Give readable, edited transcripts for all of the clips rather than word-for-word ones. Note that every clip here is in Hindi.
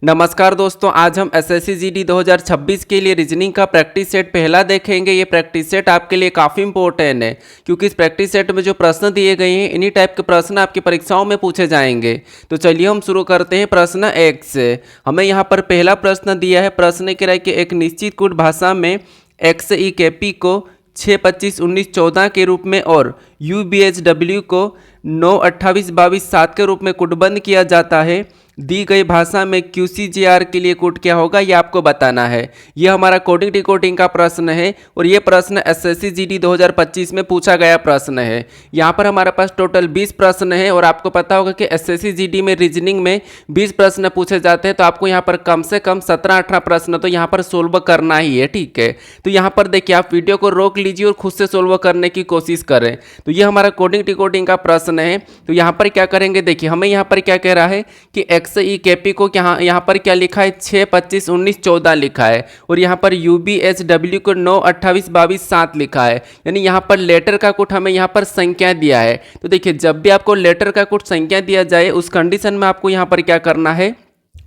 नमस्कार दोस्तों, आज हम एसएससी जीडी 2026 के लिए रीजनिंग का प्रैक्टिस सेट पहला देखेंगे। ये प्रैक्टिस सेट आपके लिए काफ़ी इंपॉर्टेंट है क्योंकि इस प्रैक्टिस सेट में जो प्रश्न दिए गए हैं इन्हीं टाइप के प्रश्न आपकी परीक्षाओं में पूछे जाएंगे। तो चलिए हम शुरू करते हैं प्रश्न 1 से। हमें यहाँ पर पहला प्रश्न दिया है। प्रश्न कह रहा है कि एक निश्चित कूट भाषा में एक्स ई के पी को 6, 25, 19, 14 के रूप में और यू बी एच डब्ल्यू को 9, 28, 22, 7 के रूप में कूटबद्ध किया जाता है। दी गई भाषा में QCJR के लिए कूट क्या होगा, ये आपको बताना है। ये हमारा कोडिंग डिकोडिंग का प्रश्न है और ये प्रश्न एसएससी जीडी 2025 में पूछा गया प्रश्न है। यहाँ पर हमारे पास टोटल 20 प्रश्न है और आपको पता होगा कि एसएससी जीडी में रीजनिंग में 20 प्रश्न पूछे जाते हैं, तो आपको यहाँ पर कम से कम 17-18 प्रश्न तो यहाँ पर सोल्व करना ही है। ठीक है, तो यहाँ पर देखिए आप वीडियो को रोक लीजिए और खुद से सोल्व करने की कोशिश करें। तो ये हमारा कोडिंग डिकोडिंग का प्रश्न है। तो यहाँ पर क्या करेंगे, देखिए हमें यहाँ पर क्या कह रहा है कि एक्स ई के पी को यहाँ पर क्या लिखा है, 6, 25, 19, 14 लिखा है और यहाँ पर यू बी एच डब्ल्यू को 9, 28, 22, 7 लिखा है। यानी यहाँ पर लेटर का कुट हमें यहाँ पर संख्या दिया है। तो देखिए जब भी आपको लेटर का कुट संख्या दिया जाए उस कंडीशन में आपको यहाँ पर क्या करना है,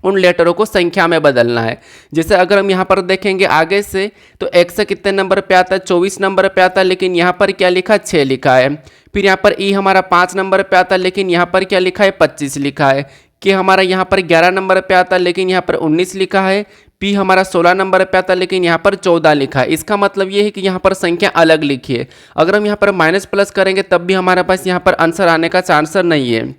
उन लेटरों को संख्या में बदलना है। जैसे अगर हम यहाँ पर देखेंगे आगे से तो एक्स कितने नंबर पे आता है, 24 नंबर पे आता है, लेकिन यहाँ पर क्या लिखा, 6 लिखा है। फिर यहाँ पर ई हमारा 5 नंबर पे आता है, लेकिन यहाँ पर क्या लिखा है, 25 लिखा है। कि हमारा यहाँ पर 11 नंबर पे आता है, लेकिन यहाँ पर 19 लिखा है। पी हमारा 16 नंबर पे आता है, लेकिन यहाँ पर 14 लिखा है। इसका मतलब ये है कि यहाँ पर संख्या अलग लिखी है। अगर हम यहाँ पर माइनस प्लस करेंगे तब भी हमारे पास यहाँ पर आंसर आने का चांस नहीं है।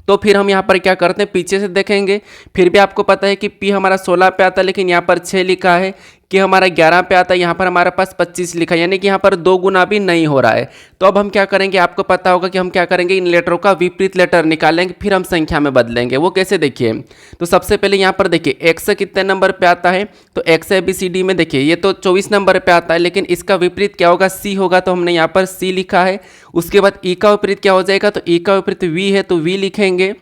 तो फिर हम यहाँ पर क्या करते हैं, पीछे से देखेंगे। फिर भी आपको पता है कि पी हमारा 16 पे आता है, लेकिन यहाँ पर 6 लिखा है। कि हमारा 11 पे आता है, यहाँ पर हमारे पास 25 लिखा है, यानी कि यहाँ पर 2 गुना भी नहीं हो रहा है। तो अब हम क्या करेंगे, आपको पता होगा कि हम क्या करेंगे, इन लेटरों का विपरीत लेटर निकालेंगे, फिर हम संख्या में बदलेंगे। वो कैसे, देखिए। तो सबसे पहले यहाँ पर देखिए एक्स कितने नंबर पे आता है, तो एक्स ABCD में देखिए ये तो 24 नंबर पे आता है, लेकिन इसका विपरीत क्या होगा, सी होगा। तो हमने यहाँ पर सी लिखा है। उसके बाद ई का विपरीत क्या हो जाएगा, तो ई का विपरीत वी है तो वी लिखेंगे।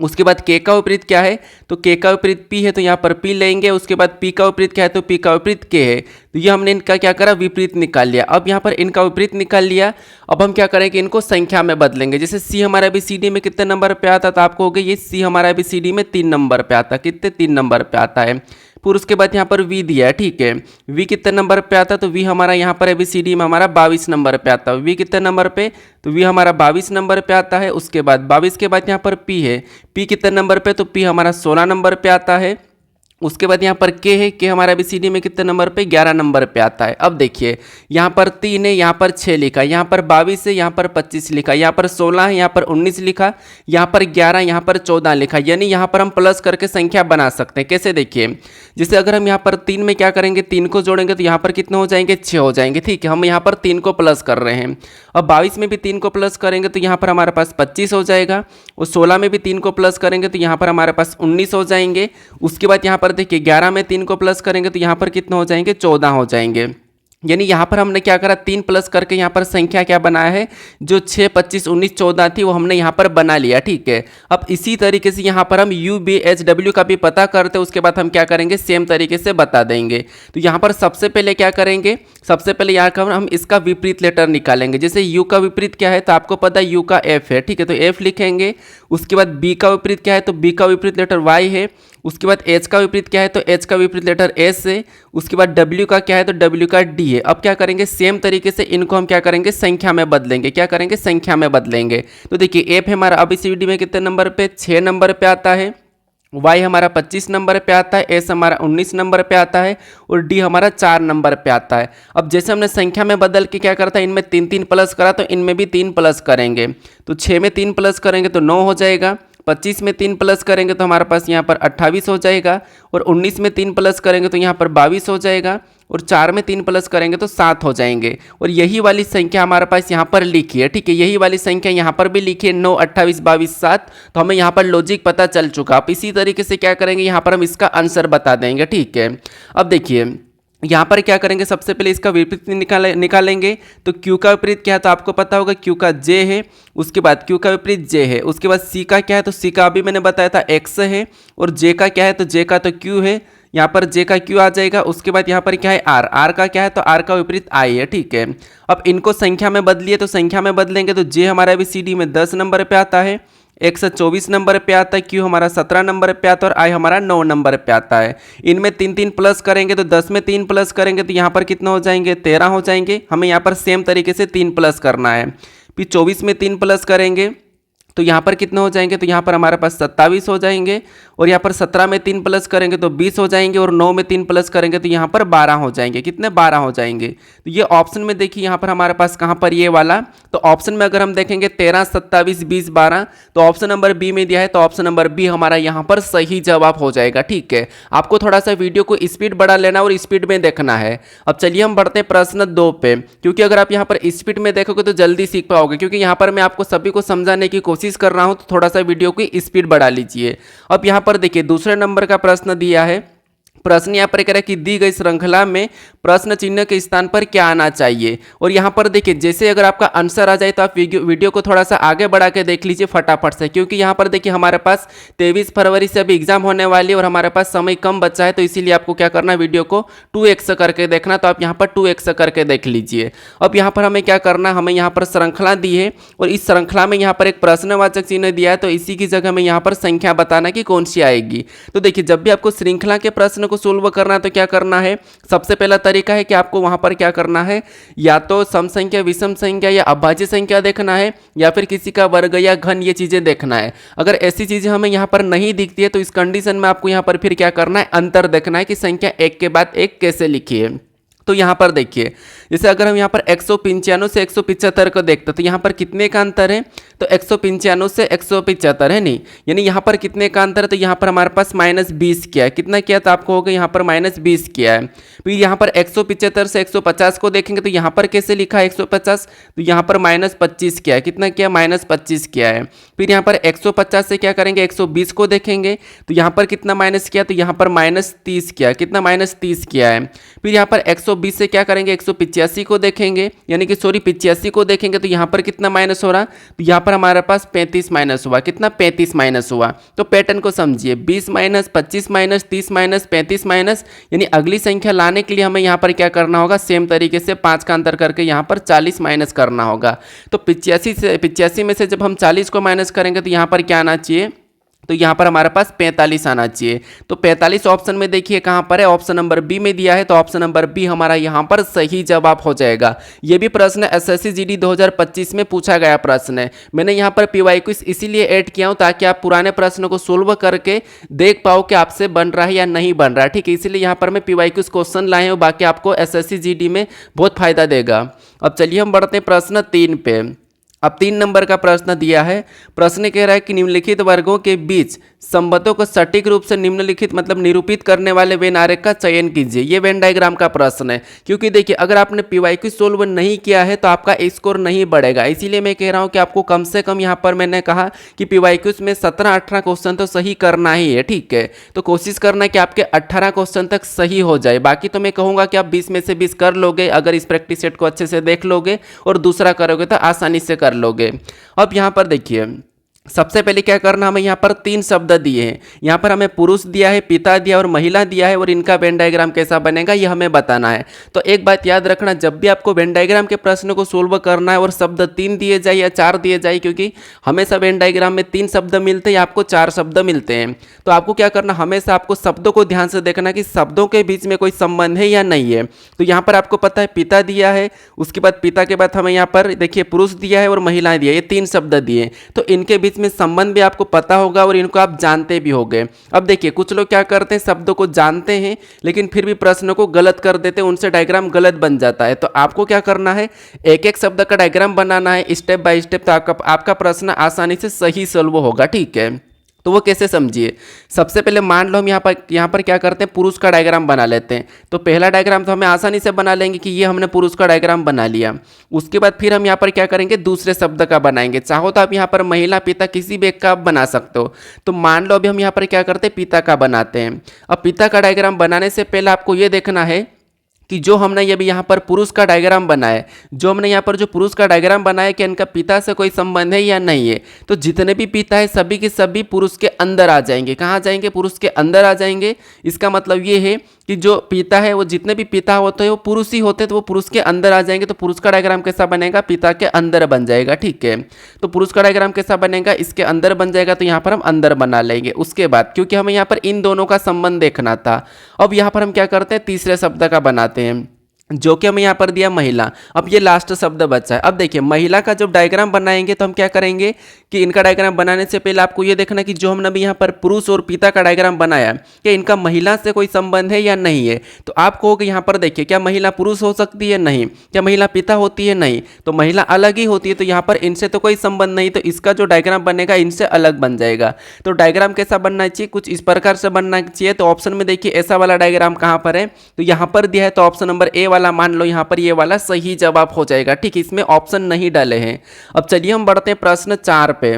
उसके बाद के का विपरीत क्या है, तो के का विपरीत पी है, तो यहाँ पर पी लेंगे। उसके बाद पी का विपरीत क्या है, तो पी का विपरीत के है। तो ये हमने इनका क्या करा, विपरीत निकाल लिया। अब यहाँ पर इनका विपरीत निकाल लिया। अब हम क्या करेंगे, इनको संख्या में बदलेंगे। जैसे सी हमारा ABCD में कितने नंबर पे आता, तो आपको हो गया ये सी हमारा ABCD में 3 नंबर पे आता, कितने, 3 नंबर पे आता है। फिर उसके बाद यहाँ पर वी दिया है, ठीक है। वी कितने नंबर पे आता है, तो वी हमारा यहाँ पर ABCD में हमारा 22 नंबर पे आता है। वी कितने नंबर पे, तो वी हमारा 22 नंबर पे आता है। उसके बाद 22 के बाद यहाँ पर पी है। पी कितने नंबर पे, तो पी हमारा 16 नंबर पे आता है। उसके बाद यहाँ पर के है, के हमारा ABCD में कितने नंबर पे, 11 नंबर पे आता है। अब देखिए यहाँ पर 3 है, यहाँ पर 6 लिखा, यहाँ पर 22 है, यहाँ पर 25 लिखा, यहाँ पर 16 है, यहाँ पर 19 लिखा, यहाँ पर 11, यहाँ पर 14 लिखा। यानी यहाँ पर हम प्लस करके संख्या बना सकते हैं। कैसे, देखिए जैसे अगर हम यहाँ पर 3 में क्या करेंगे, 3 को जोड़ेंगे तो यहाँ पर कितने हो जाएंगे, 6 हो जाएंगे। ठीक है, हम यहाँ पर 3 को प्लस कर रहे हैं। अब 22 में भी 3 को प्लस करेंगे तो यहाँ पर हमारे पास 25 हो जाएगा। और 16 में भी 3 को प्लस करेंगे तो यहाँ पर हमारे पास 19 हो जाएंगे। उसके बाद यहाँ पर देखिए 11 में 3 को प्लस करेंगे तो यहाँ पर कितने हो जाएंगे, 14 हो जाएंगे। यानी यहाँ पर हमने क्या करा, 3 प्लस करके यहाँ पर संख्या क्या बनाया है, जो 6, 25, 19, 14 थी वो हमने यहाँ पर बना लिया। ठीक है, अब इसी तरीके से यहाँ पर हम UBHW का भी पता करते हैं। उसके बाद हम क्या करेंगे, सेम तरीके से बता देंगे। तो यहाँ पर सबसे पहले क्या करेंगे, सबसे पहले यहाँ पर हम इसका विपरीत लेटर निकालेंगे। जैसे यू का विपरीत क्या है, तो आपको पता है यू का एफ है। ठीक है, तो एफ लिखेंगे। उसके बाद बी का विपरीत क्या है, तो बी का विपरीत लेटर वाई है। उसके बाद एच का विपरीत क्या है, तो एच का विपरीत लेटर एस है। उसके बाद डब्ल्यू का क्या है, तो डब्ल्यू का डी है। अब क्या करेंगे, सेम तरीके से इनको हम क्या करेंगे, संख्या में बदलेंगे। क्या करेंगे, संख्या में बदलेंगे। तो देखिए एफ हमारा ABCD में कितने नंबर पे, 6 नंबर पे आता है। वाई हमारा 25 नंबर पे आता है। एस हमारा 19 नंबर पे आता है। और डी हमारा 4 नंबर पे आता है। अब जैसे हमने संख्या में बदल के क्या करता है, इनमें 3 प्लस करा तो इनमें भी 3 प्लस करेंगे। तो 6 में 3 प्लस करेंगे तो 9 हो जाएगा। 25 में 3 प्लस करेंगे तो हमारे पास यहाँ पर 28 हो जाएगा। और 19 में 3 प्लस करेंगे तो यहाँ पर 22 हो जाएगा। और 4 में 3 प्लस करेंगे तो 7 हो जाएंगे। और यही वाली संख्या हमारे पास यहाँ पर लिखी है। ठीक है, यही वाली संख्या यहाँ पर भी लिखी है, 9, 28, 22, 7। तो हमें यहाँ पर लॉजिक पता चल चुका। आप इसी तरीके से क्या करेंगे, यहाँ पर हम इसका आंसर बता देंगे। ठीक है, अब देखिए यहाँ पर क्या करेंगे, सबसे पहले इसका विपरीत निकालेंगे। तो Q का विपरीत क्या है, तो आपको पता होगा Q का J है। उसके बाद Q का विपरीत J है। उसके बाद C का क्या है, तो C का अभी मैंने बताया था X है। और J का क्या है, तो J का तो Q है। यहाँ पर J का Q आ जाएगा। उसके बाद यहाँ पर क्या है, R, R का क्या है, तो R का विपरीत I है। ठीक है, अब इनको संख्या में बदलिए, तो संख्या में बदलेंगे तो J हमारा ABCD में 10 नंबर पे आता है। एक्स 24 नंबर पे आता है, क्यू हमारा 17 नंबर पे आता है और आई हमारा 9 नंबर पे आता है। इनमें 3 प्लस करेंगे तो 10 में 3 प्लस करेंगे तो यहाँ पर कितना हो जाएंगे, 13 हो जाएंगे। हमें यहाँ पर सेम तरीके से 3 प्लस करना है। फिर 24 में 3 प्लस करेंगे तो यहाँ पर कितना हो जाएंगे, तो यहाँ पर हमारे पास 27 हो जाएंगे। और यहाँ पर 17 में 3 प्लस करेंगे तो 20 हो जाएंगे और 9 में 3 प्लस करेंगे तो यहाँ पर 12 हो जाएंगे। कितने, 12 हो जाएंगे। तो ये ऑप्शन में देखिए यहाँ पर हमारे पास कहाँ पर ये वाला, तो ऑप्शन में अगर हम देखेंगे 13, 27, 20, 12, तो ऑप्शन नंबर बी में दिया है, तो ऑप्शन नंबर बी हमारा यहाँ पर सही जवाब हो जाएगा। ठीक है, आपको थोड़ा सा वीडियो को स्पीड बढ़ा लेना और स्पीड में देखना है। अब चलिए हम बढ़ते हैं प्रश्न 2 पे, क्योंकि अगर आप यहाँ पर स्पीड में देखोगे तो जल्दी सीख पाओगे, क्योंकि यहाँ पर मैं आपको सभी को समझाने की कोशिश कर रहा हूँ, तो थोड़ा सा वीडियो की स्पीड बढ़ा लीजिए। अब यहाँ पर देखिए दूसरे नंबर का प्रश्न दिया है। प्रश्न यहाँ पर कह रहा है कि दी गई श्रृंखला में प्रश्न चिन्ह के स्थान पर क्या आना चाहिए। और यहाँ पर देखिए जैसे अगर आपका आंसर आ जाए तो आप वीडियो को थोड़ा सा आगे बढ़ा के देख लीजिए फटाफट से, क्योंकि यहाँ पर देखिए हमारे पास 23 फरवरी से अभी एग्जाम होने वाली है और हमारे पास समय कम बचा है, तो इसीलिए आपको क्या करना है, वीडियो को 2x करके देखना। तो आप यहाँ पर 2x करके देख लीजिए। अब यहाँ पर हमें क्या करना है, हमें यहाँ पर श्रृंखला दी है और इस श्रृंखला में यहाँ पर एक प्रश्नवाचक चिन्ह दिया है, तो इसी की जगह हमें यहाँ पर संख्या बताना कि कौन सी आएगी। तो देखिए जब भी आपको श्रृंखला के प्रश्न को सोल्व करना है तो क्या करना है, सबसे पहला तरीका है कि आपको वहां पर क्या करना है, या तो सम संख्या, विषम संख्या या अभाज्य संख्या देखना है, या फिर किसी का वर्ग या घन, ये चीजें देखना है। अगर ऐसी चीजें हमें यहाँ पर नहीं दिखती है तो इस कंडीशन में आपको यहाँ पर फिर क्या करना है, अंतर देखना है कि संख्या एक के बाद एक कैसे लिखी है। तो यहाँ पर देखिए जैसे अगर हम यहाँ पर 195 से 175 को देखते हैं तो यहाँ पर कितने का अंतर है, तो 195 से 175 है नहीं, यानी यहाँ पर कितने का अंतर है, तो यहाँ पर हमारे पास -20 किया है। कितना किया, तो आपको होगा यहाँ पर -20 किया है। फिर यहाँ पर 175 से 150 को देखेंगे तो यहाँ पर कैसे लिखा है 150, तो यहाँ पर -25 किया है। कितना किया, -25 किया है। फिर यहाँ पर 150 से क्या करेंगे, 120 को देखेंगे तो यहाँ पर कितना माइनस किया, तो यहाँ पर -30 किया है। कितना, -30 किया है। फिर यहाँ पर 120 से क्या करेंगे, 185 को देखेंगे, यानी कि सॉरी 85 को देखेंगे तो यहाँ पर कितना माइनस हो रहा, तो यहाँ पर हमारे पास 35 माइनस हुआ। कितना, 35 माइनस हुआ। तो पैटर्न को समझिए, 20 माइनस, 25 माइनस, 30 माइनस, 35 माइनस, यानी अगली संख्या लाने के लिए हमें यहाँ पर क्या करना होगा, सेम तरीके से 5 का अंतर करके यहाँ पर 40 माइनस करना होगा। तो 85 में से जब हम 40 को माइनस करेंगे तो यहाँ पर क्या आना चाहिए, तो यहाँ पर हमारे पास 45 आना चाहिए। तो 45 ऑप्शन में देखिए कहाँ पर है, ऑप्शन नंबर बी में दिया है, तो ऑप्शन नंबर बी हमारा यहाँ पर सही जवाब हो जाएगा। ये भी प्रश्न एसएससी जीडी 2025 में पूछा गया प्रश्न है। मैंने यहाँ पर पीवाईक्यू इसीलिए ऐड किया हूँ ताकि आप पुराने प्रश्नों को सोल्व करके देख पाओ कि आपसे बन रहा है या नहीं बन रहा है। ठीक है, इसीलिए यहाँ पर मैं पीवाईक्यू क्वेश्चन लाए हूँ, बाकी आपको एसएससी जीडी में बहुत फायदा देगा। अब चलिए हम बढ़ते हैं प्रश्न 3 पे। अब 3 नंबर का प्रश्न दिया है। प्रश्न कह रहा है कि निम्नलिखित वर्गों के बीच संबंधों को सटीक रूप से निम्नलिखित मतलब निरूपित करने वाले वेन आरेख का चयन कीजिए। ये वेन डायग्राम का प्रश्न है, क्योंकि देखिए अगर आपने पीवाईक्यू सोल्व नहीं किया है तो आपका स्कोर नहीं बढ़ेगा। इसीलिए मैं कह रहा हूं कि आपको कम से कम यहाँ पर मैंने कहा कि पीवाईक्यूज में 17-18 क्वेश्चन तो सही करना ही है। ठीक है, तो कोशिश करना है कि आपके 18 क्वेश्चन तक सही हो जाए। बाकी तो मैं कहूँगा कि आप 20 में से 20 कर लोगे अगर इस प्रैक्टिस सेट को अच्छे से देख लोगे, और दूसरा करोगे तो आसानी से कर लोगे। अब यहाँ पर देखिए सबसे पहले क्या करना, हमें यहाँ पर 3 शब्द दिए हैं। यहाँ पर हमें पुरुष दिया है, पिता दिया और महिला दिया है, और इनका वेन डायग्राम कैसा बनेगा ये हमें बताना है। तो एक बात याद रखना, जब भी आपको वेन डायग्राम के प्रश्न को सोल्व करना है और शब्द 3 दिए जाए या 4 दिए जाए, क्योंकि हमेशा वेन डायग्राम में 3 शब्द मिलते हैं या आपको 4 शब्द मिलते हैं, तो आपको क्या करना, हमेशा आपको शब्दों को ध्यान से देखना कि शब्दों के बीच में कोई संबंध है या नहीं है। तो यहाँ पर आपको पता है पिता दिया है, उसके बाद पिता के बाद हमें यहाँ पर देखिए पुरुष दिया है और महिलाएं दिया है, ये 3 शब्द दिए, तो इनके बीच में संबंध भी आपको पता होगा और इनको आप जानते भी होंगे। अब देखिए कुछ लोग क्या करते हैं, शब्दों को जानते हैं लेकिन फिर भी प्रश्न को गलत कर देते हैं, उनसे डायग्राम गलत बन जाता है। तो आपको क्या करना है, एक एक शब्द का डायग्राम बनाना है स्टेप बाय स्टेप, तो आपका प्रश्न आसानी से सही सॉल्व होगा। ठीक है, तो वो कैसे समझिए। सबसे पहले मान लो हम यहाँ पर क्या करते हैं, पुरुष का डायग्राम बना लेते हैं। तो पहला डायग्राम तो हमें आसानी से बना लेंगे कि ये हमने पुरुष का डायग्राम बना लिया। उसके बाद फिर हम यहाँ पर क्या करेंगे, दूसरे शब्द का बनाएंगे। चाहो तो आप यहाँ पर महिला पिता किसी भी एक का आप बना सकते हो। तो मान लो अभी हम यहाँ पर क्या करते हैं, पिता का बनाते हैं। अब पिता का डायग्राम बनाने से पहले आपको ये देखना है कि जो हमने ये भी यहाँ पर पुरुष का डायग्राम बनाया है, जो हमने यहाँ पर जो पुरुष का डायग्राम बनाया है कि इनका पिता से कोई संबंध है या नहीं है, तो जितने भी पिता है सभी के सभी पुरुष के अंदर आ जाएंगे। कहाँ जाएंगे? पुरुष के अंदर आ जाएंगे। इसका मतलब ये है कि जो पिता है वो जितने भी पिता होते हैं वो पुरुष ही होते हैं, तो वो पुरुष के अंदर आ जाएंगे। तो पुरुष का डायग्राम कैसा बनेगा? पिता के अंदर बन जाएगा। ठीक है, तो पुरुष का डायग्राम कैसा बनेगा? इसके अंदर बन जाएगा, तो यहाँ पर हम अंदर बना लेंगे। उसके बाद क्योंकि हमें यहाँ पर इन दोनों का संबंध देखना था, अब यहाँ पर हम क्या करते हैं? तीसरे शब्द का बनाते हैं, जो कि हमें यहाँ पर दिया महिला। अब ये लास्ट शब्द बचा है। अब देखिए महिला का जब डायग्राम बनाएंगे तो हम क्या करेंगे कि इनका डायग्राम बनाने से पहले आपको ये देखना कि जो हमने अभी यहाँ पर पुरुष और पिता का डायग्राम बनाया कि इनका महिला से कोई संबंध है या नहीं है। तो आप कहोगे यहाँ पर देखिए क्या महिला पुरुष हो सकती है? नहीं। क्या महिला पिता होती है? नहीं। तो महिला अलग ही होती है, तो यहाँ पर इनसे तो कोई संबंध नहीं, तो इसका जो डायग्राम बनेगा इनसे अलग बन जाएगा। तो डायग्राम कैसा बनना चाहिए? कुछ इस प्रकार से बनना चाहिए। तो ऑप्शन में देखिए ऐसा वाला डायग्राम कहाँ पर है, तो यहाँ पर दिया है, तो ऑप्शन नंबर ए वाला मान लो यहाँ पर ये वाला सही जवाब हो जाएगा। ठीक, इसमें ऑप्शन नहीं डाले हैं। अब चलिए हम बढ़ते हैं प्रश्न 4 पे।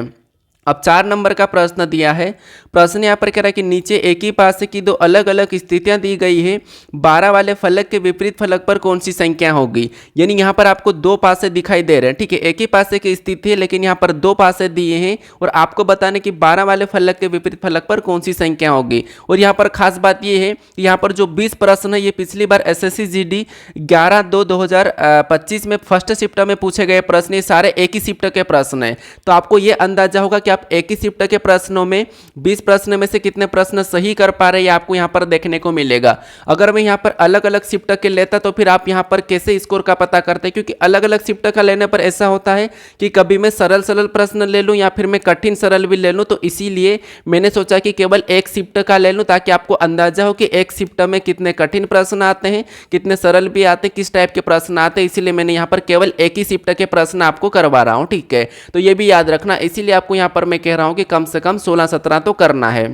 अब 4 नंबर का प्रश्न दिया है। प्रश्न यहाँ पर कह रहा है कि नीचे एक ही पासे की दो अलग अलग स्थितियाँ दी गई है, 12 वाले फलक के विपरीत फलक पर कौन सी संख्या होगी। यानी यहाँ पर आपको दो पासे दिखाई दे रहे हैं। ठीक है, एक ही पासे की स्थिति है लेकिन यहाँ पर दो पासे दिए हैं और आपको बताने कि 12 वाले फलक के विपरीत फलक पर कौन सी संख्या होगी। और यहाँ पर खास बात ये है कि यहाँ पर जो 20 प्रश्न है ये पिछली बार SSC GD 11/2/2025 में फर्स्ट शिफ्ट में पूछे गए प्रश्न, ये सारे एक ही शिफ्ट के प्रश्न है। तो आपको ये अंदाजा होगा कि आप एक ही शिफ्ट के प्रश्नों में 20 प्रश्न में से कितने प्रश्न सही कर पा रहे हैं, आपको यहाँ पर देखने को मिलेगा। अगर मैं यहाँ पर अलग अलग शिफ्ट के लेता तो फिर आप यहाँ पर कैसे स्कोर का पता करते, क्योंकि अलग अलग शिफ्ट का लेने पर ऐसा होता है कि कभी मैं सरल सरल प्रश्न ले लूँ या फिर मैं कठिन सरल भी ले लूँ। तो इसीलिए मैंने सोचा कि केवल एक शिफ्ट का ले लूँ ताकि आपको अंदाजा हो कि एक शिफ्ट में कितने कठिन प्रश्न आते हैं, कितने सरल भी आते हैं, किस टाइप के प्रश्न आते हैं। इसीलिए मैंने यहाँ पर केवल एक ही शिफ्ट के प्रश्न आपको करवा रहा हूँ। ठीक है, तो ये भी याद रखना। इसीलिए आपको यहाँ पर मैं कह रहा हूं कि कम से कम 16-17 तो करना है।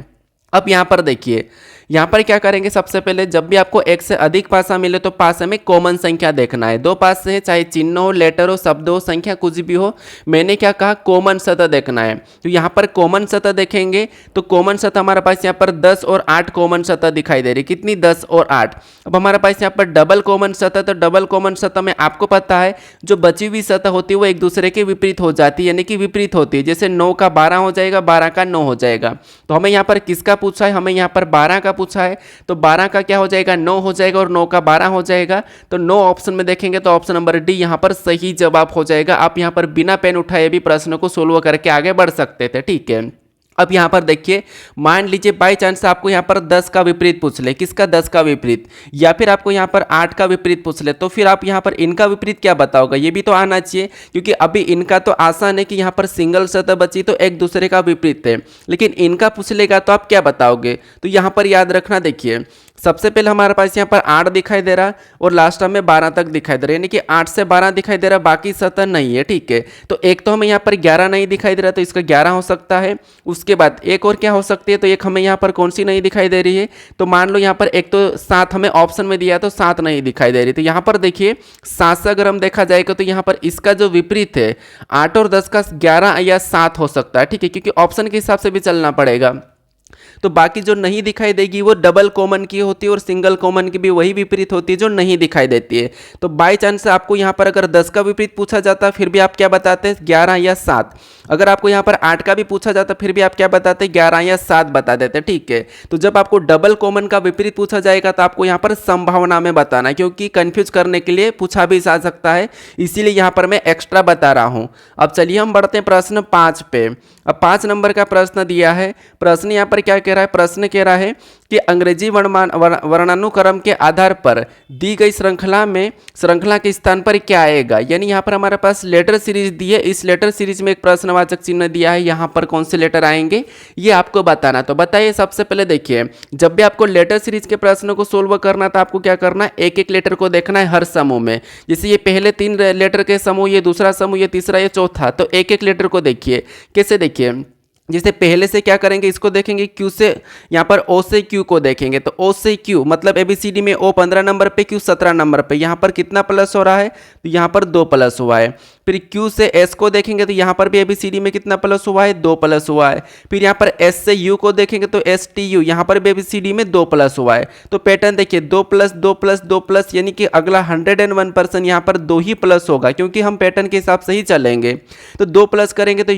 अब यहाँ पर देखिए, यहाँ पर क्या करेंगे, सबसे पहले जब भी आपको एक से अधिक पासा मिले तो पासे में कॉमन संख्या देखना है। दो पासे हैं, चाहे चिन्ह हो, लेटर हो, शब्द हो, संख्या कुछ भी हो, मैंने क्या कहा, कॉमन सतह देखना है। तो यहाँ पर कॉमन सतह देखेंगे तो कॉमन सतह हमारे पास यहाँ पर 10 और 8 कॉमन सतह दिखाई दे रही। कितनी? 10 और 8। अब हमारे पास यहाँ पर डबल कॉमन सतह, तो डबल कॉमन सतह में आपको पता है जो बची हुई सतह होती है वो एक दूसरे के विपरीत हो जाती है, यानी कि विपरीत होती है। जैसे 9 का 12 हो जाएगा, 12 का 9 हो जाएगा। तो हमें यहाँ पर किसका पूछा है? हमें यहाँ पर 12 का पूछा है। तो 12 का क्या हो जाएगा? 9 हो जाएगा और 9 का 12 हो जाएगा। तो 9 ऑप्शन में देखेंगे तो ऑप्शन नंबर डी यहाँ पर सही जवाब हो जाएगा। आप यहाँ पर बिना पेन उठाए भी प्रश्नों को सोल्व करके आगे बढ़ सकते थे। ठीक है, अब यहाँ पर देखिए, मान लीजिए बाई चांस आपको यहाँ पर 10 का विपरीत पूछ ले। किसका? 10 का विपरीत। या फिर आपको यहाँ पर 8 का विपरीत पूछ ले, तो फिर आप यहाँ पर इनका विपरीत क्या बताओगे? ये भी तो आना चाहिए, क्योंकि अभी इनका तो आसान है कि यहाँ पर सिंगल सतह बची तो एक दूसरे का विपरीत है, लेकिन इनका पूछ लेगा तो आप क्या बताओगे? तो यहाँ पर याद रखना, देखिए सबसे पहले हमारे पास यहाँ पर 8 दिखाई दे रहा और लास्ट में 12 तक दिखाई दे रहा है, यानी कि 8 से 12 दिखाई दे रहा, बाकी सतह नहीं है। ठीक है, तो एक तो हमें यहाँ पर 11 नहीं दिखाई दे रहा, तो इसका 11 हो सकता है। उसके बाद एक और क्या हो सकती है, तो एक हमें यहाँ पर कौन सी नहीं दिखाई दे रही है, तो मान लो यहाँ पर एक तो 7 हमें ऑप्शन में दिया तो 7 नहीं दिखाई दे रही। तो यहाँ पर देखिए 7 से अगर हम देखा जाएगा तो यहाँ पर इसका जो विपरीत है 8 और 10 का 11 या 7 हो सकता है। ठीक है, क्योंकि ऑप्शन के हिसाब से भी चलना पड़ेगा। तो बाकी जो नहीं दिखाई देगी वो डबल कॉमन की होती है और सिंगल कॉमन की भी वही विपरीत होती है जो नहीं दिखाई देती है। तो बाई चांस आपको यहाँ पर अगर 10 का विपरीत पूछा जाता फिर भी आप क्या बताते हैं, 11 या 7। अगर आपको यहाँ पर 8 का भी पूछा जाता फिर भी आप क्या बताते, 11 या 7 बता देते। ठीक है, तो जब आपको डबल कॉमन का विपरीत पूछा जाएगा तो आपको यहाँ पर संभावना में बताना है, क्योंकि कंफ्यूज करने के लिए पूछा भी जा सकता है, इसीलिए यहाँ पर मैं एक्स्ट्रा बता रहा हूँ। अब चलिए हम बढ़ते हैं प्रश्न 5 पे। अब 5 नंबर का प्रश्न दिया है। प्रश्न यहाँ पर क्या कह रहा है, प्रश्न कह रहा है कि अंग्रेजी वर्णानुक्रम के आधार पर दी गई श्रृंखला के स्थान पर क्या आएगा। यानी यहाँ पर हमारे पास लेटर सीरीज दी है, इस लेटर सीरीज में एक प्रश्नवाचक चिन्ह दिया है, यहाँ पर कौन से लेटर आएंगे ये आपको बताना। तो बताइए, सबसे पहले देखिए, जब भी आपको लेटर सीरीज के प्रश्नों को सोल्व करना था आपको क्या करना है, एक एक लेटर को देखना है हर समूह में। जैसे ये पहले 3 लेटर के समूह, ये दूसरा समूह, ये तीसरा, ये चौथा, तो एक एक लेटर को देखिए। कैसे देखिए, जैसे पहले से क्या करेंगे, इसको देखेंगे क्यू से, यहाँ पर ओ से क्यू को देखेंगे। तो ओ से क्यू मतलब एबीसीडी में ओ 15 नंबर पे, क्यू 17 नंबर पे। यहाँ पर कितना प्लस हो रहा है, तो यहाँ पर 2 प्लस हुआ है। फिर Q से S को देखेंगे तो यहाँ पर भी ABCD में कितना प्लस हुआ है, 2 प्लस हुआ है। फिर यहाँ पर S से U को देखेंगे तो STU यहाँ पर भी ABCD में 2 प्लस हुआ है। तो पैटर्न देखिए 2 प्लस 2 प्लस 2 प्लस, यानी कि अगला 101% यहाँ पर 2 ही प्लस होगा, क्योंकि हम पैटर्न के हिसाब से ही चलेंगे। तो 2 प्लस करेंगे तो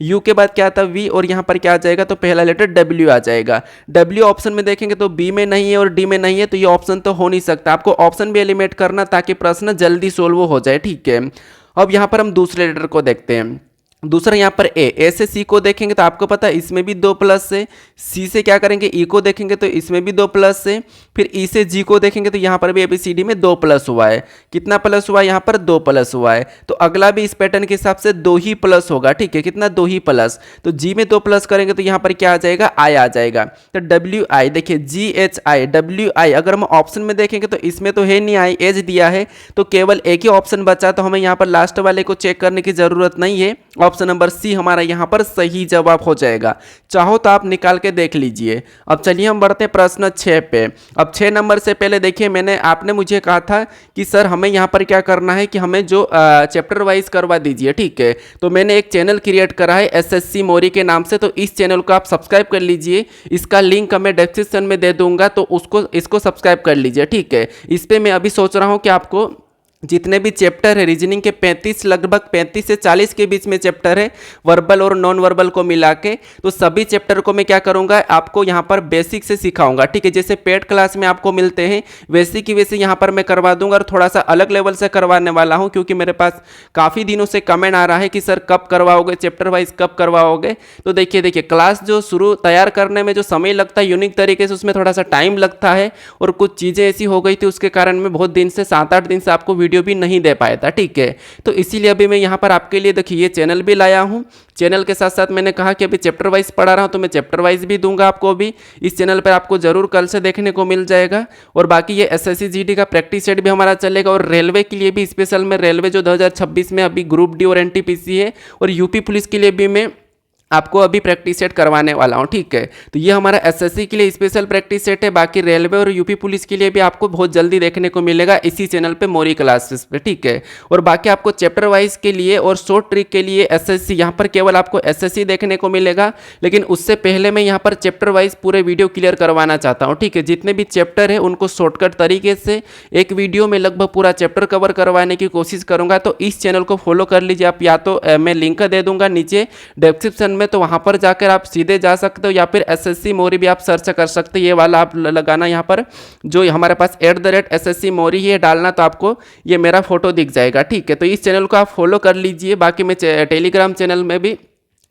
U के बाद क्या आता है V, और यहाँ पर क्या आ जाएगा, तो पहला लेटर W आ जाएगा। W ऑप्शन में देखेंगे तो B में नहीं है और D में नहीं है, तो ये ऑप्शन तो हो नहीं सकता। आपको ऑप्शन भी एलिमिनेट करना ताकि प्रश्न जल्दी सोल्व हो जाए, ठीक है। अब यहाँ पर हम दूसरे लेटर को देखते हैं। दूसरा यहाँ पर ए से सी को देखेंगे तो आपको पता है इसमें भी 2 प्लस है। सी से क्या करेंगे, ई को देखेंगे तो इसमें भी 2 प्लस है। फिर ई से जी को देखेंगे तो यहाँ पर भी ABCD में 2 प्लस हुआ है। कितना प्लस हुआ है, यहाँ पर 2 प्लस हुआ है। तो अगला भी इस पैटर्न के हिसाब से 2 ही प्लस होगा, ठीक है। कितना, 2 ही प्लस। तो जी में 2 प्लस करेंगे तो यहाँ पर क्या आ जाएगा, आई आ जाएगा। तो WI देखिए GHI WI, अगर हम ऑप्शन में देखेंगे तो इसमें तो है नहीं, आई एज दिया है, तो केवल एक ही ऑप्शन बचा। तो हमें यहाँ पर लास्ट वाले को चेक करने की जरूरत नहीं है। ऑप्शन नंबर सी हमारा यहाँ पर सही जवाब हो जाएगा। चाहो तो आप निकाल के देख लीजिए। अब चलिए हम बढ़ते हैं प्रश्न 6 पे। अब 6 नंबर से पहले देखिए, आपने मुझे कहा था कि सर हमें यहाँ पर क्या करना है कि हमें जो चैप्टर वाइज करवा दीजिए, ठीक है। तो मैंने एक चैनल क्रिएट करा है SSC मोरी के नाम से, तो इस चैनल को आप सब्सक्राइब कर लीजिए। इसका लिंक मैं डिस्क्रिप्शन में दे दूंगा, तो इसको सब्सक्राइब कर लीजिए, ठीक है। इस पर मैं अभी सोच रहा हूँ कि आपको जितने भी चैप्टर है रीजनिंग के 35 लगभग 35 से 40 के बीच में चैप्टर है, वर्बल और नॉन वर्बल को मिला के, तो सभी चैप्टर को मैं क्या करूंगा, आपको यहाँ पर बेसिक से सिखाऊंगा, ठीक है। जैसे पेड क्लास में आपको मिलते हैं वैसे की वैसे यहाँ पर मैं करवा दूंगा, और थोड़ा सा अलग लेवल से करवाने वाला हूँ, क्योंकि मेरे पास काफ़ी दिनों से कमेंट आ रहा है कि सर कब करवाओगे, चैप्टर वाइज कब करवाओगे। तो देखिए क्लास जो शुरू तैयार करने में जो समय लगता है यूनिक तरीके से, उसमें थोड़ा सा टाइम लगता है, और कुछ चीज़ें ऐसी हो गई थी उसके कारण मैं बहुत दिन से 7-8 दिन से आपको वीडियो भी नहीं दे पाया था, ठीक है। तो इसीलिए अभी मैं यहाँ पर आपके लिए देखिए ये चैनल भी लाया हूँ। चैनल के साथ साथ मैंने कहा कि अभी चैप्टर वाइज पढ़ा रहा हूँ, तो मैं चैप्टर वाइज भी दूंगा आपको। भी इस चैनल पर आपको जरूर कल से देखने को मिल जाएगा। और बाकी ये SSC GD का प्रैक्टिस सेट भी हमारा चलेगा, और रेलवे के लिए भी स्पेशल में, रेलवे जो 2026 में अभी ग्रुप डी और NTPC है, और यूपी पुलिस के लिए भी मैं आपको अभी प्रैक्टिस सेट करवाने वाला हूँ, ठीक है। तो ये हमारा SSC के लिए स्पेशल प्रैक्टिस सेट है। बाकी रेलवे और यूपी पुलिस के लिए भी आपको बहुत जल्दी देखने को मिलेगा इसी चैनल पे, मोरी क्लासेस पे, ठीक है। और बाकी आपको चैप्टर वाइज के लिए और शॉर्ट ट्रिक के लिए SSC, यहाँ पर केवल आपको SSC देखने को मिलेगा, लेकिन उससे पहले मैं यहाँ पर चैप्टर वाइज पूरे वीडियो क्लियर करवाना चाहता हूँ, ठीक है। जितने भी चैप्टर है उनको शॉर्टकट तरीके से एक वीडियो में लगभग पूरा चैप्टर कवर करवाने की कोशिश करूँगा। तो इस चैनल को फॉलो कर लीजिए आप, या तो मैं लिंक दे दूँगा नीचे डिस्क्रिप्शन में, तो वहां पर जाकर आप सीधे जा सकते हो, या फिर SSC मोरी भी आप सर्च कर सकते हो। ये वाला आप लगाना यहाँ पर, जो हमारे पास @SSC मोरी है डालना, तो आपको ये मेरा फोटो दिख जाएगा, ठीक है। तो इस चैनल को आप फॉलो कर लीजिए। बाकी मैं टेलीग्राम चैनल में भी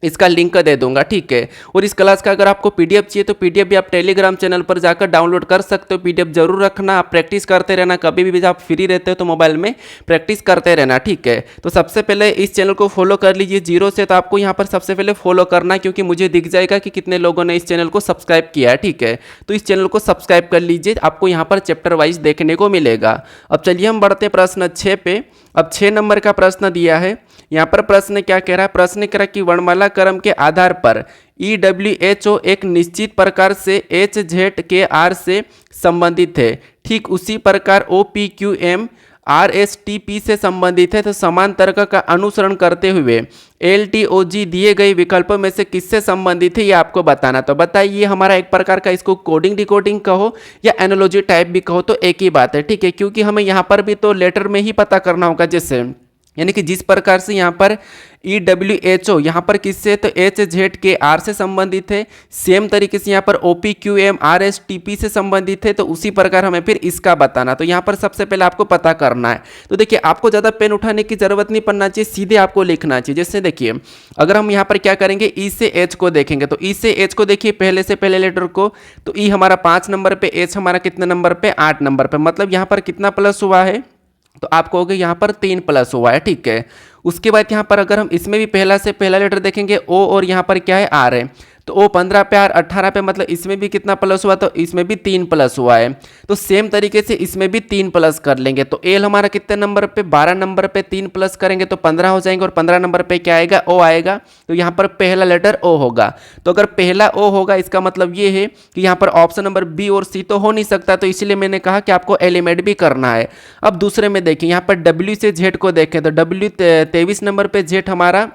इसका लिंक दे दूंगा, ठीक है। और इस क्लास का अगर आपको PDF चाहिए तो PDF भी आप टेलीग्राम चैनल पर जाकर डाउनलोड कर सकते हो। PDF जरूर रखना, आप प्रैक्टिस करते रहना, कभी भी आप फ्री रहते हो तो मोबाइल में प्रैक्टिस करते रहना, ठीक है। तो सबसे पहले इस चैनल को फॉलो कर लीजिए 0 से, तो आपको यहाँ पर सबसे पहले फॉलो करना है, क्योंकि मुझे दिख जाएगा कि कितने लोगों ने इस चैनल को सब्सक्राइब किया है, ठीक है। तो इस चैनल को सब्सक्राइब कर लीजिए, आपको यहाँ पर चैप्टर वाइज देखने को मिलेगा। अब चलिए हम बढ़ते हैं प्रश्न 6 पे। अब 6 नंबर का प्रश्न दिया है। यहाँ पर प्रश्न क्या कह रहा है, प्रश्न कह रहा है कि वर्णमाला क्रम के आधार पर EWHO एक निश्चित प्रकार से HZKR से संबंधित है, ठीक उसी प्रकार OPQM RSTP से संबंधित है। तो समान तर्क का अनुसरण करते हुए LTOG दिए गए विकल्पों में से किससे संबंधित है, ये आपको बताना। तो बताइए, हमारा एक प्रकार का, इसको कोडिंग डिकोडिंग कहो या एनालॉजी टाइप भी कहो, तो एक ही बात है, ठीक है। क्योंकि हमें यहाँ पर भी तो लेटर में ही पता करना होगा, जैसे यानी कि जिस प्रकार से यहाँ पर EWHO यहाँ पर किससे, तो HZKR से संबंधित है, सेम तरीके से यहाँ पर OPQM RSTP से संबंधित है, तो उसी प्रकार हमें फिर इसका बताना। तो यहाँ पर सबसे पहले आपको पता करना है। तो देखिए, आपको ज़्यादा पेन उठाने की जरूरत नहीं पड़ना चाहिए, सीधे आपको लिखना चाहिए। जैसे देखिए, अगर हम यहाँ पर क्या करेंगे, E से H को देखेंगे, तो E से H को देखिए पहले से पहले लेटर को, तो E हमारा 5 नंबर पे, H हमारा कितने नंबर पे, 8 नंबर पे, मतलब यहाँ पर कितना प्लस हुआ है, तो आप कहोगे यहाँ पर 3 प्लस हुआ है, ठीक है। उसके बाद यहाँ पर अगर हम इसमें भी पहला से पहला लेटर देखेंगे O, और यहाँ पर क्या है, R है, तो ओ 15 पे आर 18 पे, मतलब इसमें भी कितना प्लस हुआ, तो इसमें भी 3 प्लस हुआ है। तो सेम तरीके से इसमें भी 3 प्लस कर लेंगे। तो एल हमारा कितने नंबर पे, 12 नंबर पे 3 प्लस करेंगे तो 15 हो जाएंगे, और 15 नंबर पे क्या आएगा, ओ आएगा। तो यहाँ पर पहला लेटर ओ होगा। तो अगर पहला ओ होगा इसका मतलब ये है कि यहाँ पर ऑप्शन नंबर बी और सी तो हो नहीं सकता, तो इसलिए मैंने कहा कि आपको एलिमेंट भी करना है। अब दूसरे में देखिए, यहाँ पर डब्ल्यू से जेड को देखें तो डब्ल्यू 23 नंबर पे, जेड हमारा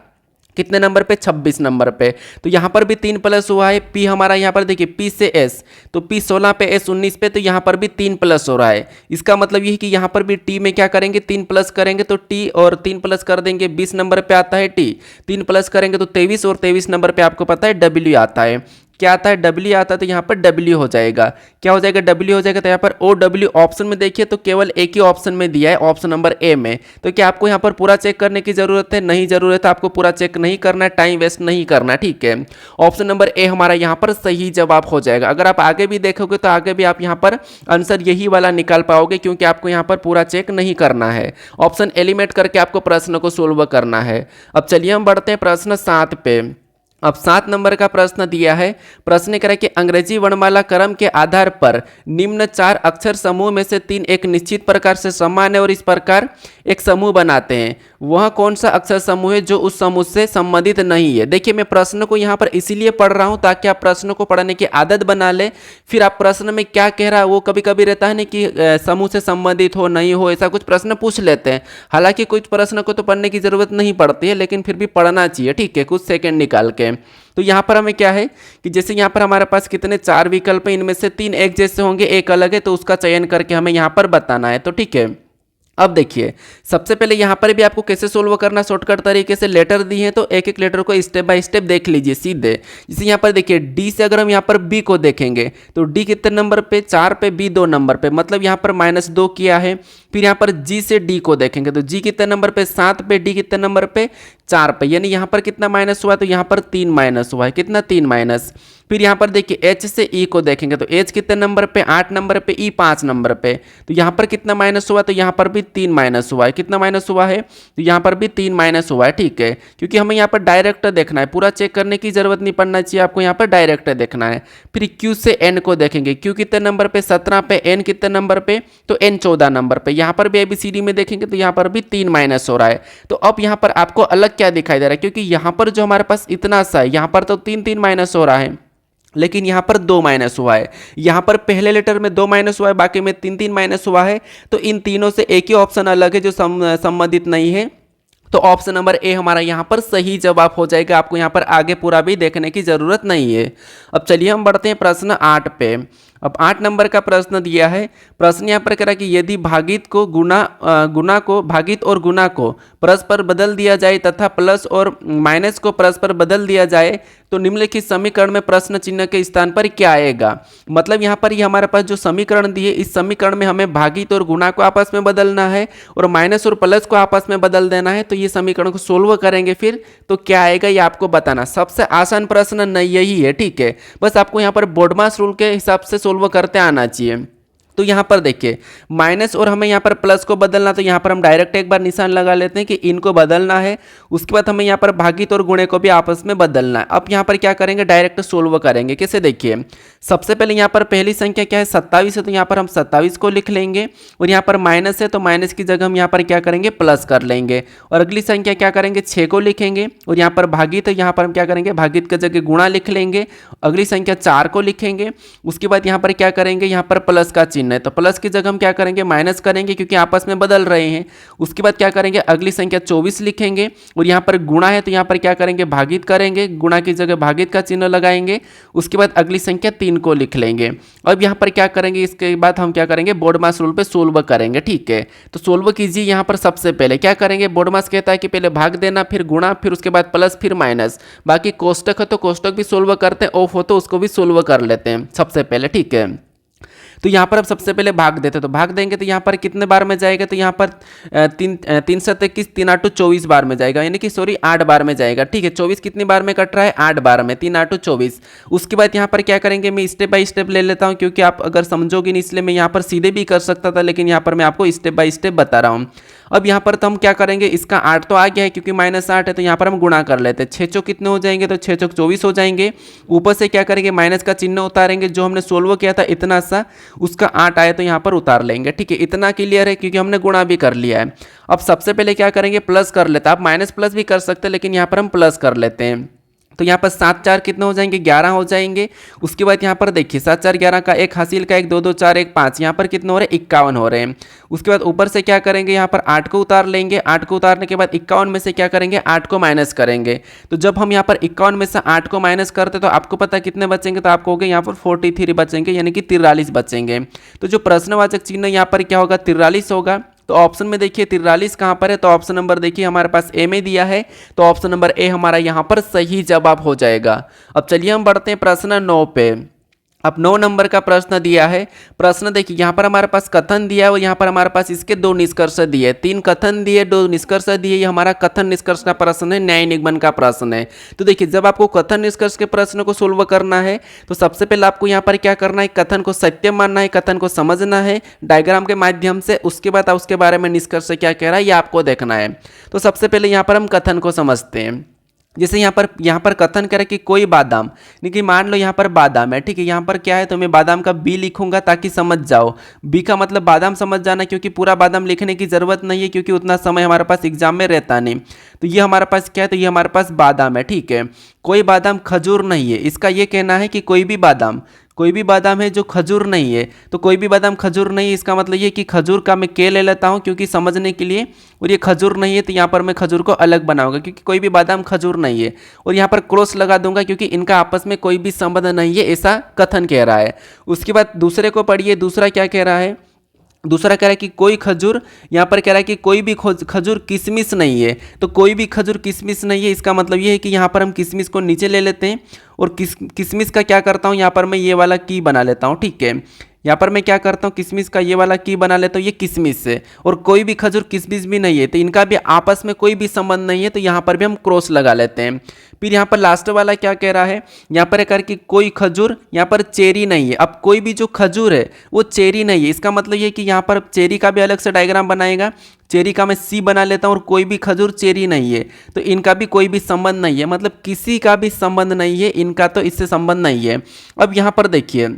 कितने नंबर पे, 26 नंबर पे। तो यहाँ पर भी 3 प्लस हुआ है। पी हमारा यहाँ पर देखिए पी से एस, तो पी 16 पे, एस 19 पे, तो यहाँ पर भी 3 प्लस हो रहा है। इसका मतलब ये है कि यहाँ पर भी टी में क्या करेंगे, 3 प्लस करेंगे तो टी, और 3 प्लस कर देंगे 20 नंबर पे आता है टी, 3 प्लस करेंगे तो 23, और 23 नंबर पे आपको पता है डब्ल्यू आता है। क्या आता है, डब्ल्यू आता है। तो यहाँ पर डब्ल्यू हो जाएगा, क्या हो जाएगा, डब्ल्यू हो जाएगा। तो यहाँ पर ओ डब्ल्यू ऑप्शन में देखिए तो केवल एक ही ऑप्शन में दिया है, ऑप्शन नंबर ए में। तो क्या आपको यहाँ पर पूरा चेक करने की जरूरत है, नहीं जरूरत है, आपको पूरा चेक नहीं करना है, टाइम वेस्ट नहीं करना, ठीक है। ऑप्शन नंबर ए हमारा यहाँ पर सही जवाब हो जाएगा। अगर आप आगे भी देखोगे तो आगे भी आप यहाँ पर आंसर यही वाला निकाल पाओगे, क्योंकि आपको यहाँ पर पूरा चेक नहीं करना है, ऑप्शन एलिमिनेट करके आपको प्रश्न को सोल्व करना है। अब चलिए हम बढ़ते हैं प्रश्न 7 पे। अब 7 नंबर का प्रश्न दिया है। प्रश्न कह रहा है कि अंग्रेजी वर्णमाला क्रम के आधार पर निम्न 4 अक्षर समूह में से 3 एक निश्चित प्रकार से समान है और इस प्रकार एक समूह बनाते हैं। वह कौन सा अक्षर समूह है जो उस समूह से संबंधित नहीं है। देखिए मैं प्रश्न को यहाँ पर इसीलिए पढ़ रहा हूँ ताकि आप प्रश्न को पढ़ने की आदत बना ले। फिर आप प्रश्न में क्या कह रहा है वो कभी कभी रहता है ना कि समूह से संबंधित हो नहीं हो, ऐसा कुछ प्रश्न पूछ लेते हैं। हालांकि कुछ प्रश्न को तो पढ़ने की जरूरत नहीं पड़ती है, लेकिन फिर भी पढ़ना चाहिए, ठीक है, कुछ सेकंड निकाल के। तो यहाँ पर हमें क्या है कि जैसे यहाँ पर हमारे पास कितने 4 विकल्प हैं, इनमें से 3 एक जैसे होंगे, एक अलग है, तो उसका चयन करके हमें यहाँ पर बताना है। तो ठीक है, अब देखिए सबसे पहले यहाँ पर भी आपको कैसे सोल्व करना, शॉर्टकट तरीके से लेटर दी है तो एक एक लेटर को स्टेप बाय स्टेप देख लीजिए सीधे। जैसे यहाँ पर देखिए डी से अगर हम यहाँ पर बी को देखेंगे तो डी कितने नंबर पे, 4 पे, बी 2 नंबर पे, मतलब यहाँ पर -2 किया है। फिर यहाँ पर जी से डी को देखेंगे तो जी कितने नंबर पे, 7 पे, डी कितने नंबर पे, 4 पे, यानी यहाँ पर कितना माइनस हुआ, तो यहाँ पर 3 माइनस हुआ है, कितना 3 माइनस। फिर यहाँ पर देखिए एच से ई को देखेंगे तो एच कितने नंबर पे, 8 नंबर पे, ई 5 नंबर पे, तो यहाँ पर कितना माइनस हुआ, तो यहाँ पर भी 3 माइनस हुआ है, कितना माइनस हुआ है, तो यहाँ पर भी 3 माइनस हुआ है, ठीक है। क्योंकि हमें यहाँ पर डायरेक्ट देखना है, पूरा चेक करने की जरूरत नहीं पड़ना चाहिए, आपको यहाँ पर डायरेक्ट देखना है। फिर क्यू से एन को देखेंगे, क्यू कितने नंबर पे, 17 पे, एन कितने नंबर पे, तो एन 14 नंबर पे। यहाँ पर भी एबीसीडी में देखेंगे तो यहाँ पर भी 3 माइनस हो रहा है। तो अब यहाँ पर आपको अलग क्या दिखाई दे रहा है, क्योंकि यहाँ पर जो हमारे पास इतना सा है, यहाँ पर तो 3 माइनस हो रहा है, लेकिन यहाँ पर 2 माइनस हुआ है। यहाँ पर पहले लेटर में 2 माइनस हुआ है, बाकी में 3 माइनस हुआ है। तो इन तीनों से एक ही ऑप्शन अलग है जो संबंधित नहीं है। तो ऑप्शन नंबर ए हमारा यहाँ पर सही जवाब हो जाएगा। आपको यहाँ पर आगे पूरा भी देखने की जरूरत नहीं है। अब चलिए हम बढ़ते हैं प्रश्न 8 पे। अब 8 नंबर का प्रश्न दिया है। प्रश्न यहाँ पर कह रहा है कि यदि भागित को भागित और गुणा को परस्पर बदल दिया जाए तथा प्लस और माइनस को परस्पर बदल दिया जाए तो निम्नलिखित समीकरण में प्रश्न चिन्ह के स्थान पर क्या आएगा। मतलब यहाँ पर ये हमारे पास जो समीकरण दिए, इस समीकरण में हमें भागित और गुणा को आपस में बदलना है और माइनस और प्लस को आपस में बदल देना है। तो ये समीकरण को सोल्व करेंगे फिर तो क्या आएगा ये आपको बताना। सबसे आसान प्रश्न नहीं यही है, ठीक है। बस आपको यहाँ पर बोर्डमास रूल के हिसाब से सोल्व करते आना चाहिए। तो यहाँ पर देखिए माइनस और हमें यहाँ पर प्लस को बदलना, तो यहाँ पर हम डायरेक्ट एक बार निशान लगा लेते हैं कि इनको बदलना है। उसके बाद हमें यहाँ पर भागित और गुणे को भी आपस में बदलना है। अब यहाँ पर क्या करेंगे, डायरेक्ट सोल्व करेंगे। कैसे, देखिए सबसे पहले यहाँ पर पहली संख्या क्या है, 27 है, तो यहाँ पर हम 27 को लिख लेंगे। और यहाँ पर माइनस है तो माइनस की जगह हम यहाँ पर क्या करेंगे, प्लस कर लेंगे। और अगली संख्या क्या करेंगे, 6 को लिखेंगे। और यहाँ पर भागित है, यहाँ पर हम क्या करेंगे, भागित की जगह गुणा लिख लेंगे। अगली संख्या 4 को लिखेंगे। उसके बाद यहाँ पर क्या करेंगे, यहाँ पर प्लस का चिन्ह है तो प्लस की जगह हम क्या करेंगे, माइनस करेंगे, क्योंकि आपस में बदल रहे हैं। उसके बाद क्या करेंगे, अगली संख्या 24 लिखेंगे। और यहाँ पर गुणा है तो यहाँ पर क्या करेंगे, भागित करेंगे, गुणा की जगह भागित का चिन्ह लगाएंगे। उसके बाद अगली संख्या 3 को लिख लेंगे। अब यहाँ पर क्या करेंगे, इसके बाद हम क्या करेंगे, बोर्डमास रूल पे सोल्व करेंगे, ठीक है। तो सोल्व कीजिए। यहाँ पर सबसे पहले क्या करेंगे, बोर्डमास कहता है कि पहले भाग देना, फिर गुणा, फिर उसके बाद प्लस, फिर माइनस। बाकी कोष्टक है तो कोष्टक भी सोल्व करते हैं, ऑफ हो तो उसको भी सोल्व कर लेते हैं सबसे पहले, ठीक है। तो यहाँ पर अब सबसे पहले भाग देते तो भाग देंगे तो यहाँ पर कितने बार में जाएगा, तो यहाँ पर 3 7 21 3 8 24 बार में जाएगा, यानी कि सॉरी 8 बार में जाएगा, ठीक है। 24 कितनी बार में कट रहा है, 8 बार में, 3 8 24। उसके बाद यहाँ पर क्या करेंगे, मैं स्टेप बाय स्टेप ले लेता हूँ, क्योंकि आप अगर समझोगे नहीं इसलिए मैं यहाँ पर सीधे भी कर सकता था, लेकिन यहाँ पर मैं आपको स्टेप बाय स्टेप बता रहा हूँ। अब यहाँ पर तो हम क्या करेंगे, इसका 8 तो आ गया है क्योंकि -8 है, तो यहाँ पर हम गुणा कर लेते हैं। 6 चौक कितने हो जाएंगे, तो 6 चौक 24 हो जाएंगे। ऊपर से क्या करेंगे, माइनस का चिन्ह उतारेंगे, जो हमने सोल्व किया था इतना सा, उसका 8 आया तो यहाँ पर उतार लेंगे। ठीक है, इतना क्लियर है क्योंकि हमने गुणा भी कर लिया है। अब सबसे पहले क्या करेंगे, प्लस कर लेते हैं। आप माइनस प्लस भी कर सकते हैं, लेकिन यहाँ पर हम प्लस कर लेते हैं। तो यहाँ पर 7 4 कितने हो जाएंगे, 11 हो जाएंगे। उसके बाद यहाँ पर देखिए 7 4 11 का 1 हासिल का 1 2 2 4 1 5, यहाँ पर कितने हो रहे हैं, 51 हो रहे हैं। उसके बाद ऊपर से क्या करेंगे, यहाँ पर 8 को उतार लेंगे। 8 को उतारने के बाद 51 में से क्या करेंगे, 8 को माइनस करेंगे। तो जब हम यहाँ पर 51 में से 8 को माइनस करते तो आपको पता कितने बचेंगे, तो आपको हो गए यहाँ पर 43 बचेंगे, यानी कि 43 बचेंगे। तो जो प्रश्नवाचक चिन्ह यहाँ पर क्या होगा, 43 होगा। तो ऑप्शन में देखिए 43 कहाँ पर है, तो ऑप्शन नंबर देखिए हमारे पास ए में दिया है, तो ऑप्शन नंबर ए हमारा यहाँ पर सही जवाब हो जाएगा। अब चलिए हम बढ़ते हैं प्रश्न 9 पे। अब 9 नंबर का प्रश्न दिया है। प्रश्न देखिए यहाँ पर हमारे पास कथन दिया है और यहाँ पर हमारे पास इसके 2 निष्कर्ष दिए, 3 कथन दिए 2 निष्कर्ष दिए। ये हमारा कथन निष्कर्ष का प्रश्न है, न्याय निगमन का प्रश्न है। तो देखिए जब आपको कथन निष्कर्ष के प्रश्न को सोल्व करना है तो सबसे पहले आपको यहाँ पर क्या करना है, कथन को सत्य मानना है, कथन को समझना है डायग्राम के माध्यम से। उसके बाद उसके बारे में निष्कर्ष क्या कह रहा है ये आपको देखना है। तो सबसे पहले यहाँ पर हम कथन को समझते हैं। जैसे यहाँ पर कथन करें कि कोई बादाम, देखिए मान लो यहाँ पर बादाम है, ठीक है। यहाँ पर क्या है, तो मैं बादाम का बी लिखूंगा ताकि समझ जाओ। बी का मतलब बादाम समझ जाना, क्योंकि पूरा बादाम लिखने की जरूरत नहीं है क्योंकि उतना समय हमारे पास एग्जाम में रहता नहीं। तो ये हमारे पास क्या है, तो ये हमारे पास बादाम है, ठीक है। कोई बादाम खजूर नहीं है, इसका ये कहना है कि कोई भी बादाम है जो खजूर नहीं है। तो कोई भी बादाम खजूर नहीं है, इसका मतलब ये कि खजूर का मैं के ले लेता हूँ क्योंकि समझने के लिए, और ये खजूर नहीं है तो यहाँ पर मैं खजूर को अलग बनाऊंगा क्योंकि कोई भी बादाम खजूर नहीं है। और यहाँ पर क्रॉस लगा दूंगा क्योंकि इनका आपस में कोई भी संबंध नहीं है, ऐसा कथन कह रहा है। उसके बाद दूसरे को पढ़िए, दूसरा क्या कह रहा है। दूसरा कह रहा है कि कोई खजूर, यहाँ पर कह रहा है कि कोई भी खजूर किशमिश नहीं है। तो कोई भी खजूर किशमिश नहीं है, इसका मतलब ये है कि यहाँ पर हम किशमिश को नीचे ले लेते हैं और किशमिश का क्या करता हूँ, यहाँ पर मैं ये वाला की बना लेता हूँ, ठीक है। यहाँ पर मैं क्या करता हूँ, किशमिश का ये वाला की बना लेता हूँ, ये किशमिश से। और कोई भी खजूर किशमिश भी नहीं है, तो इनका भी आपस में कोई भी संबंध नहीं है, तो यहाँ पर भी हम क्रॉस लगा लेते हैं। फिर यहाँ पर लास्ट वाला क्या कह रहा है, यहाँ पर कर कि कोई खजूर, यहाँ पर चेरी नहीं है। अब कोई भी जो खजूर है वो चेरी नहीं है, इसका मतलब ये कि यहाँ पर चेरी का भी अलग से डायग्राम बनाएगा। चेरी का मैं सी बना लेता हूँ और कोई भी खजूर चेरी नहीं है, तो इनका भी कोई भी संबंध नहीं है, मतलब किसी का भी संबंध नहीं है इनका, तो इससे संबंध नहीं है। अब यहाँ पर देखिए,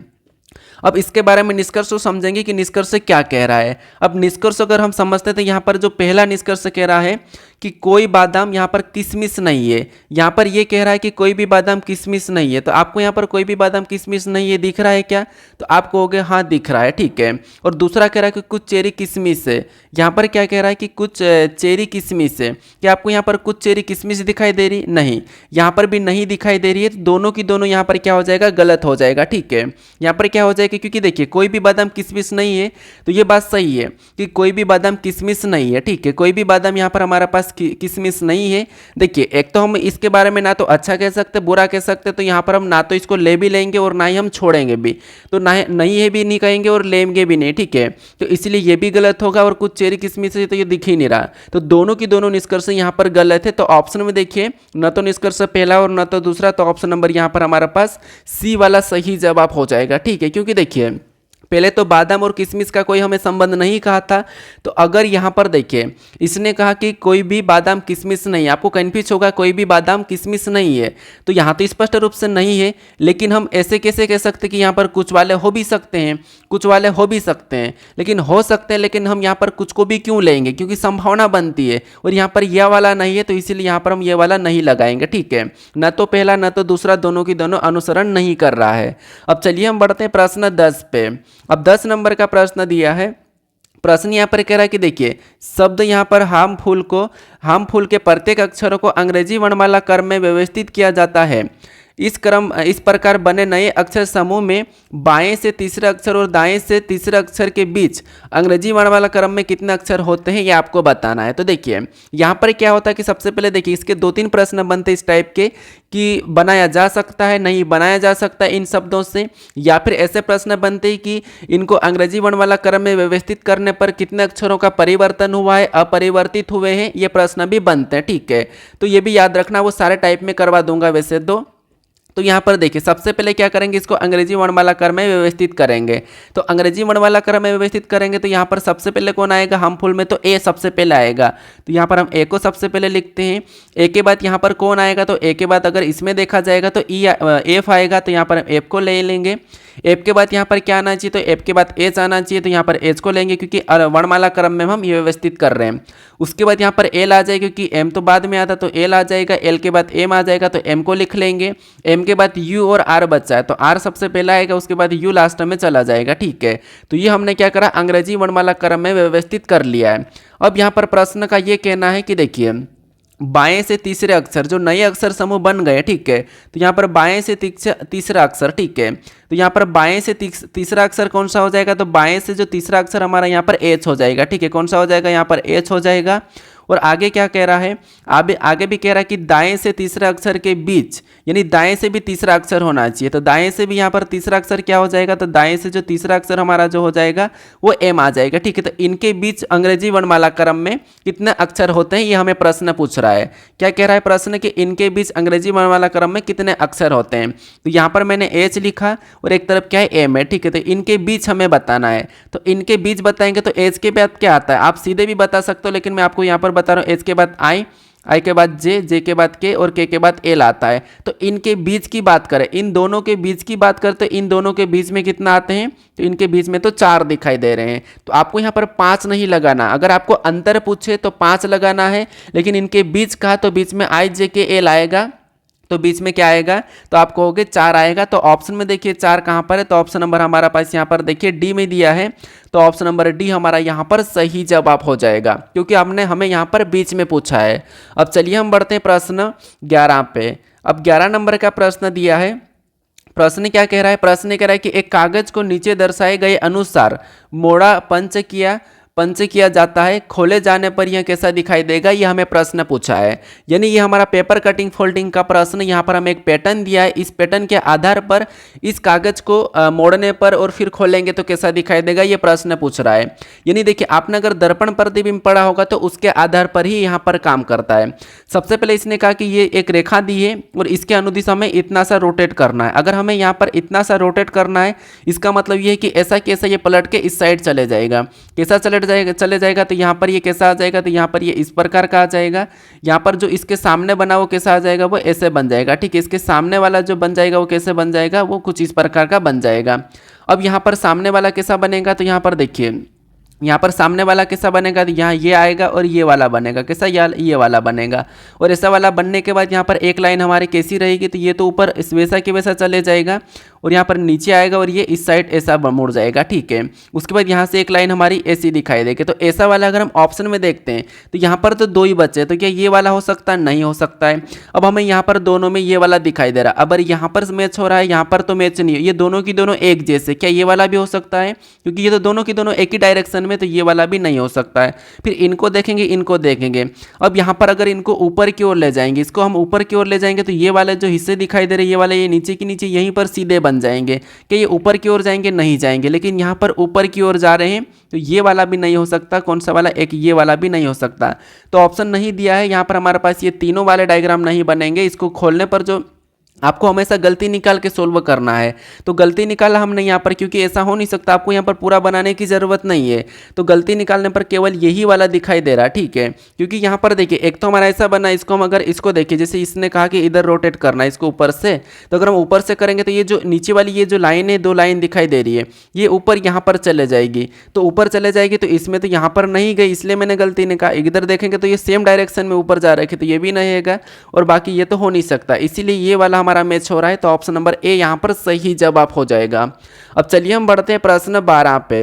अब इसके बारे में निष्कर्ष को समझेंगे कि निष्कर्ष क्या कह रहा है। अब निष्कर्ष अगर हम समझते हैं तो यहाँ पर जो पहला निष्कर्ष कह रहा है कि कोई बादाम यहाँ पर किशमिश नहीं है। यहाँ पर ये कह रहा है कि कोई भी बादाम किशमिश नहीं है, तो आपको यहाँ पर कोई भी बादाम किशमिश नहीं है दिख रहा है क्या, तो आपको हो गया हाँ दिख रहा है, ठीक है। और दूसरा कह रहा है कि कुछ चेरी किशमिश है। यहाँ पर क्या कह रहा है कि कुछ चेरी किशमिश है। क्या आपको यहाँ पर कुछ चेरी किशमिश दिखाई दे रही, नहीं, यहाँ पर भी नहीं दिखाई दे रही है। तो दोनों की दोनों यहाँ पर क्या हो जाएगा, गलत हो जाएगा, ठीक है। यहाँ पर क्या हो जाएगा, क्योंकि देखिए कोई भी बादाम किशमिश नहीं है, तो ये बात सही है कि कोई भी बादाम किशमिश नहीं है, ठीक है। कोई भी बादाम यहाँ पर हमारे पास किशमिश नहीं है। देखिए एक तो हम इसके बारे में ना तो अच्छा कह सकते बुरा कह सकते, तो यहाँ पर हम ना तो इसको ले भी लेंगे और ना ही हम छोड़ेंगे भी, तो ना नहीं है भी नहीं कहेंगे और लेंगे भी नहीं, ठीक है। तो इसलिए ये भी गलत होगा। और कुछ चेरी किशमिश है तो ये दिख ही नहीं रहा, तो दोनों की दोनों निष्कर्ष यहाँ पर गलत है। तो ऑप्शन में देखिए न तो निष्कर्ष पहला और न तो दूसरा, तो ऑप्शन नंबर यहाँ पर हमारे पास सी वाला सही जवाब हो जाएगा, ठीक है। क्योंकि देखिए पहले तो बादाम और किशमिश का कोई हमें संबंध नहीं कहा था, तो अगर यहाँ पर देखिए इसने कहा कि कोई भी बादाम किशमिश नहीं है, आपको कन्फ्यूज होगा कोई भी बादाम किशमिश नहीं है, तो यहाँ तो स्पष्ट रूप से नहीं है। लेकिन हम ऐसे कैसे कह सकते कि यहाँ पर कुछ वाले हो भी सकते हैं, कुछ वाले हो भी सकते हैं, लेकिन हो सकते हैं, लेकिन हम यहाँ पर कुछ को भी क्यों लेंगे, क्योंकि संभावना बनती है। और यहाँ पर यह वाला नहीं है, तो इसीलिए यहाँ पर हम ये वाला नहीं लगाएंगे, ठीक है। न तो पहला न तो दूसरा, दोनों की दोनों अनुसरण नहीं कर रहा है। अब चलिए हम बढ़ते हैं प्रश्न 10 पे। अब 10 नंबर का प्रश्न दिया है। प्रश्न यहाँ पर कह रहा है कि देखिए शब्द यहाँ पर हार्मफुल के प्रत्येक अक्षरों को अंग्रेजी वर्णमाला क्रम में व्यवस्थित किया जाता है। इस प्रकार बने नए अक्षर समूह में बाएं से तीसरे अक्षर और दाएं से तीसरे अक्षर के बीच अंग्रेजी वर्णमाला क्रम में कितने अक्षर होते हैं, ये आपको बताना है। तो देखिए यहाँ पर क्या होता है कि सबसे पहले देखिए इसके 2-3 प्रश्न बनते हैं इस टाइप के कि बनाया जा सकता है, नहीं बनाया जा सकता इन शब्दों से, या फिर ऐसे प्रश्न बनते हैं कि इनको अंग्रेजी वर्णमाला क्रम में व्यवस्थित करने पर कितने अक्षरों का परिवर्तन हुआ है, अपरिवर्तित हुए हैं, ये प्रश्न भी बनते हैं, ठीक है। तो ये भी याद रखना, वो सारे टाइप में करवा दूंगा वैसे तो। तो यहाँ पर देखिए सबसे पहले क्या करेंगे, इसको अंग्रेजी वर्णमाला क्रम में व्यवस्थित करेंगे। तो अंग्रेजी वर्णमाला क्रम में व्यवस्थित करेंगे तो यहाँ पर सबसे पहले कौन आएगा, हार्मफुल में तो ए सबसे पहले आएगा। तो यहाँ पर हम ए को सबसे पहले लिखते हैं। ए के बाद यहाँ पर कौन आएगा, तो ए के बाद अगर इसमें देखा जाएगा तो एफ आएगा। तो यहाँ पर हम एफ को ले लेंगे। एफ के बाद यहाँ पर क्या आना चाहिए, तो एफ के बाद एच आना चाहिए। तो यहाँ पर एच को लेंगे क्योंकि वर्णमाला क्रम में हम ये व्यवस्थित कर रहे हैं। उसके बाद यहाँ पर एल आ जाएगा क्योंकि एम तो बाद में आता, तो एल आ जाएगा। एल के बाद एम आ जाएगा तो एम को लिख लेंगे। एम के बाद यू और आर बचा है, तो आर सबसे पहला आएगा, उसके बाद यू लास्ट में चला जाएगा। ठीक है, तो ये हमने क्या करा, अंग्रेजी वर्णमाला क्रम में व्यवस्थित कर लिया है। अब यहाँ पर प्रश्न का ये कहना है कि देखिए बाएं से तीसरे अक्षर जो नए अक्षर समूह बन गए, ठीक है, तो यहाँ पर बाएं से तीसरा अक्षर, ठीक है, तो यहाँ पर बाएं से तीसरा अक्षर कौन सा हो जाएगा, तो बाएं से जो तीसरा अक्षर हमारा यहाँ पर एच हो जाएगा। ठीक है, कौन सा हो जाएगा, यहाँ पर एच हो जाएगा। और आगे क्या कह रहा है, आगे भी कह रहा है कि दाएं से तीसरा अक्षर के बीच, यानी दाएं से भी तीसरा अक्षर होना चाहिए। तो दाएं से भी यहाँ पर तीसरा अक्षर क्या हो जाएगा, तो दाएं से जो तीसरा अक्षर हमारा जो हो जाएगा वो एम आ जाएगा। ठीक है, तो इनके बीच अंग्रेजी वर्णमाला क्रम में कितने अक्षर होते हैं, ये हमें प्रश्न पूछ रहा है। क्या कह रहा है प्रश्न कि इनके बीच अंग्रेजी वर्णमाला क्रम में कितने अक्षर होते हैं। तो यहाँ पर मैंने एच लिखा और एक तरफ क्या है एम है। ठीक है, तो इनके बीच हमें बताना है। तो इनके बीच बताएंगे तो एच के बाद क्या आता है, आप सीधे भी बता सकते हो, लेकिन मैं आपको यहाँ पर बता रहा हूँ। एच के बाद आई, आई के बाद जे, जे के बाद के और के बाद एल आता है। तो इनके बीच की बात करें, इन दोनों के बीच की बात करते, इन दोनों के बीच में कितना आते हैं, तो इनके बीच में तो 4 दिखाई दे रहे हैं। तो आपको यहाँ पर 5 नहीं लगाना, अगर आपको अंतर पूछे तो 5 लगाना है, लेकिन इनके बीच कहा तो बीच में आई जे के एल आएगा, तो बीच में क्या आएगा, तो आप कहोगे 4 आएगा। तो ऑप्शन में देखिए 4 कहाँ पर है, तो ऑप्शन नंबर हमारा पास यहाँ पर देखिए डी में दिया है। तो ऑप्शन नंबर डी हमारा यहाँ पर सही जवाब हो जाएगा, क्योंकि हमने हमें यहाँ पर बीच में पूछा है। अब चलिए हम बढ़ते हैं प्रश्न 11 पे। अब 11 नंबर का प्रश्न दिया है। प्रश्न क्या कह रहा है, प्रश्न कह रहा है कि एक कागज को नीचे दर्शाए गए अनुसार मोड़ा पंच किया जाता है, खोले जाने पर यह कैसा दिखाई देगा, यह हमें प्रश्न पूछा है। यानी ये हमारा पेपर कटिंग फोल्डिंग का प्रश्न। यहाँ पर हमें एक पैटर्न दिया है, इस पैटर्न के आधार पर इस कागज को मोड़ने पर और फिर खोलेंगे तो कैसा दिखाई देगा, ये प्रश्न पूछ रहा है। यानी देखिए आपने अगर दर्पण प्रतिबिंब पढ़ा होगा तो उसके आधार पर ही यहाँ पर काम करता है। सबसे पहले इसने कहा कि ये एक रेखा दी है और इसके अनुदिश हमें इतना सा रोटेट करना है। अगर हमें यहाँ पर इतना सा रोटेट करना है, इसका मतलब ये है कि ऐसा कैसा ये पलट के इस साइड चले जाएगा, कैसा चले जाएगा, तो यहाँ पर ये कैसा आ जाएगा, तो यहाँ पर ये इस प्रकार का आ जाएगा। यहाँ पर जो इसके सामने बना वो कैसा आ जाएगा, वो ऐसे बन जाएगा। ठीक है, इसके सामने वाला जो बन जाएगा वो कैसे बन जाएगा, वो कुछ इस प्रकार का बन जाएगा। अब यहाँ पर सामने वाला कैसा बनेगा, तो यहाँ पर देखिए यहाँ पर सामने वाला कैसा बनेगा, तो यहाँ ये आएगा और ये वाला बनेगा, कैसा ये वाला बनेगा। और ऐसा वाला बनने के बाद यहाँ पर एक लाइन हमारी कैसी रहेगी, तो ये तो ऊपर इस वैसा के वैसा चले जाएगा और यहाँ पर नीचे आएगा और ये इस साइड ऐसा मुड़ जाएगा। ठीक है, उसके बाद यहाँ से एक लाइन हमारी ऐसी दिखाई देगी। तो ऐसा वाला अगर हम ऑप्शन में देखते हैं तो यहाँ पर तो 2 ही बचे, तो क्या ये वाला हो सकता है, नहीं हो सकता है। अब हमें यहाँ पर दोनों में ये वाला दिखाई दे रहा है, अगर यहाँ पर मैच हो रहा है, यहाँ पर तो मैच नहीं है, ये दोनों की दोनों एक जैसे, क्या ये वाला भी हो सकता है, क्योंकि ये तो दोनों की दोनों एक ही डायरेक्शन में, तो ये वाला भी नहीं हो सकता है। फिर इनको देखेंगे, इनको देखेंगे। अब यहाँ पर अगर इनको ऊपर की ओर ले जाएंगे, इसको हम ऊपर की ओर ले जाएंगे तो ये वाले जो हिस्से दिखाई दे रहे हैं, ये वाले ये नीचे की नीचे यहीं पर सीधे बन जाएंगे। कि ये ऊपर की ओर जाएंगे, नहीं जाएंगे, लेकिन यहाँ पर ऊपर की ओर जा रहे हैं, तो ये वाला भी नहीं हो सकता। कौन सा वाला, एक ये वाला भी नहीं हो सकता। तो ऑप्शन नहीं दिया है यहाँ पर हमारे पास, ये तीनों वाले डायग्राम नहीं बनेंगे। इसको खोलने पर जो आपको हमेशा गलती निकाल के सोल्व करना है, तो गलती निकाला हमने यहाँ पर, क्योंकि ऐसा हो नहीं सकता, आपको यहाँ पर पूरा बनाने की ज़रूरत नहीं है। तो गलती निकालने पर केवल यही वाला दिखाई दे रहा है। ठीक है, क्योंकि यहाँ पर देखिए एक तो हमारा ऐसा बना, इसको हम अगर इसको देखिए, जैसे इसने कहा कि इधर रोटेट करना है इसको ऊपर से, तो अगर हम ऊपर से करेंगे तो ये जो नीचे वाली ये जो लाइन है, 2 लाइन दिखाई दे रही है, ये ऊपर यहाँ पर चले जाएगी। तो ऊपर चले जाएगी तो इसमें तो यहाँ पर नहीं गई, इसलिए मैंने गलती ने कहा। इधर देखेंगे तो ये सेम डायरेक्शन में ऊपर जा रहे थे, तो ये भी नहीं आएगा, और बाकी ये तो हो नहीं सकता, इसीलिए ये वाला हमारा मैच हो रहा है। तो ऑप्शन नंबर ए यहाँ पर सही जवाब हो जाएगा। अब चलिए हम बढ़ते हैं प्रश्न 12 पे।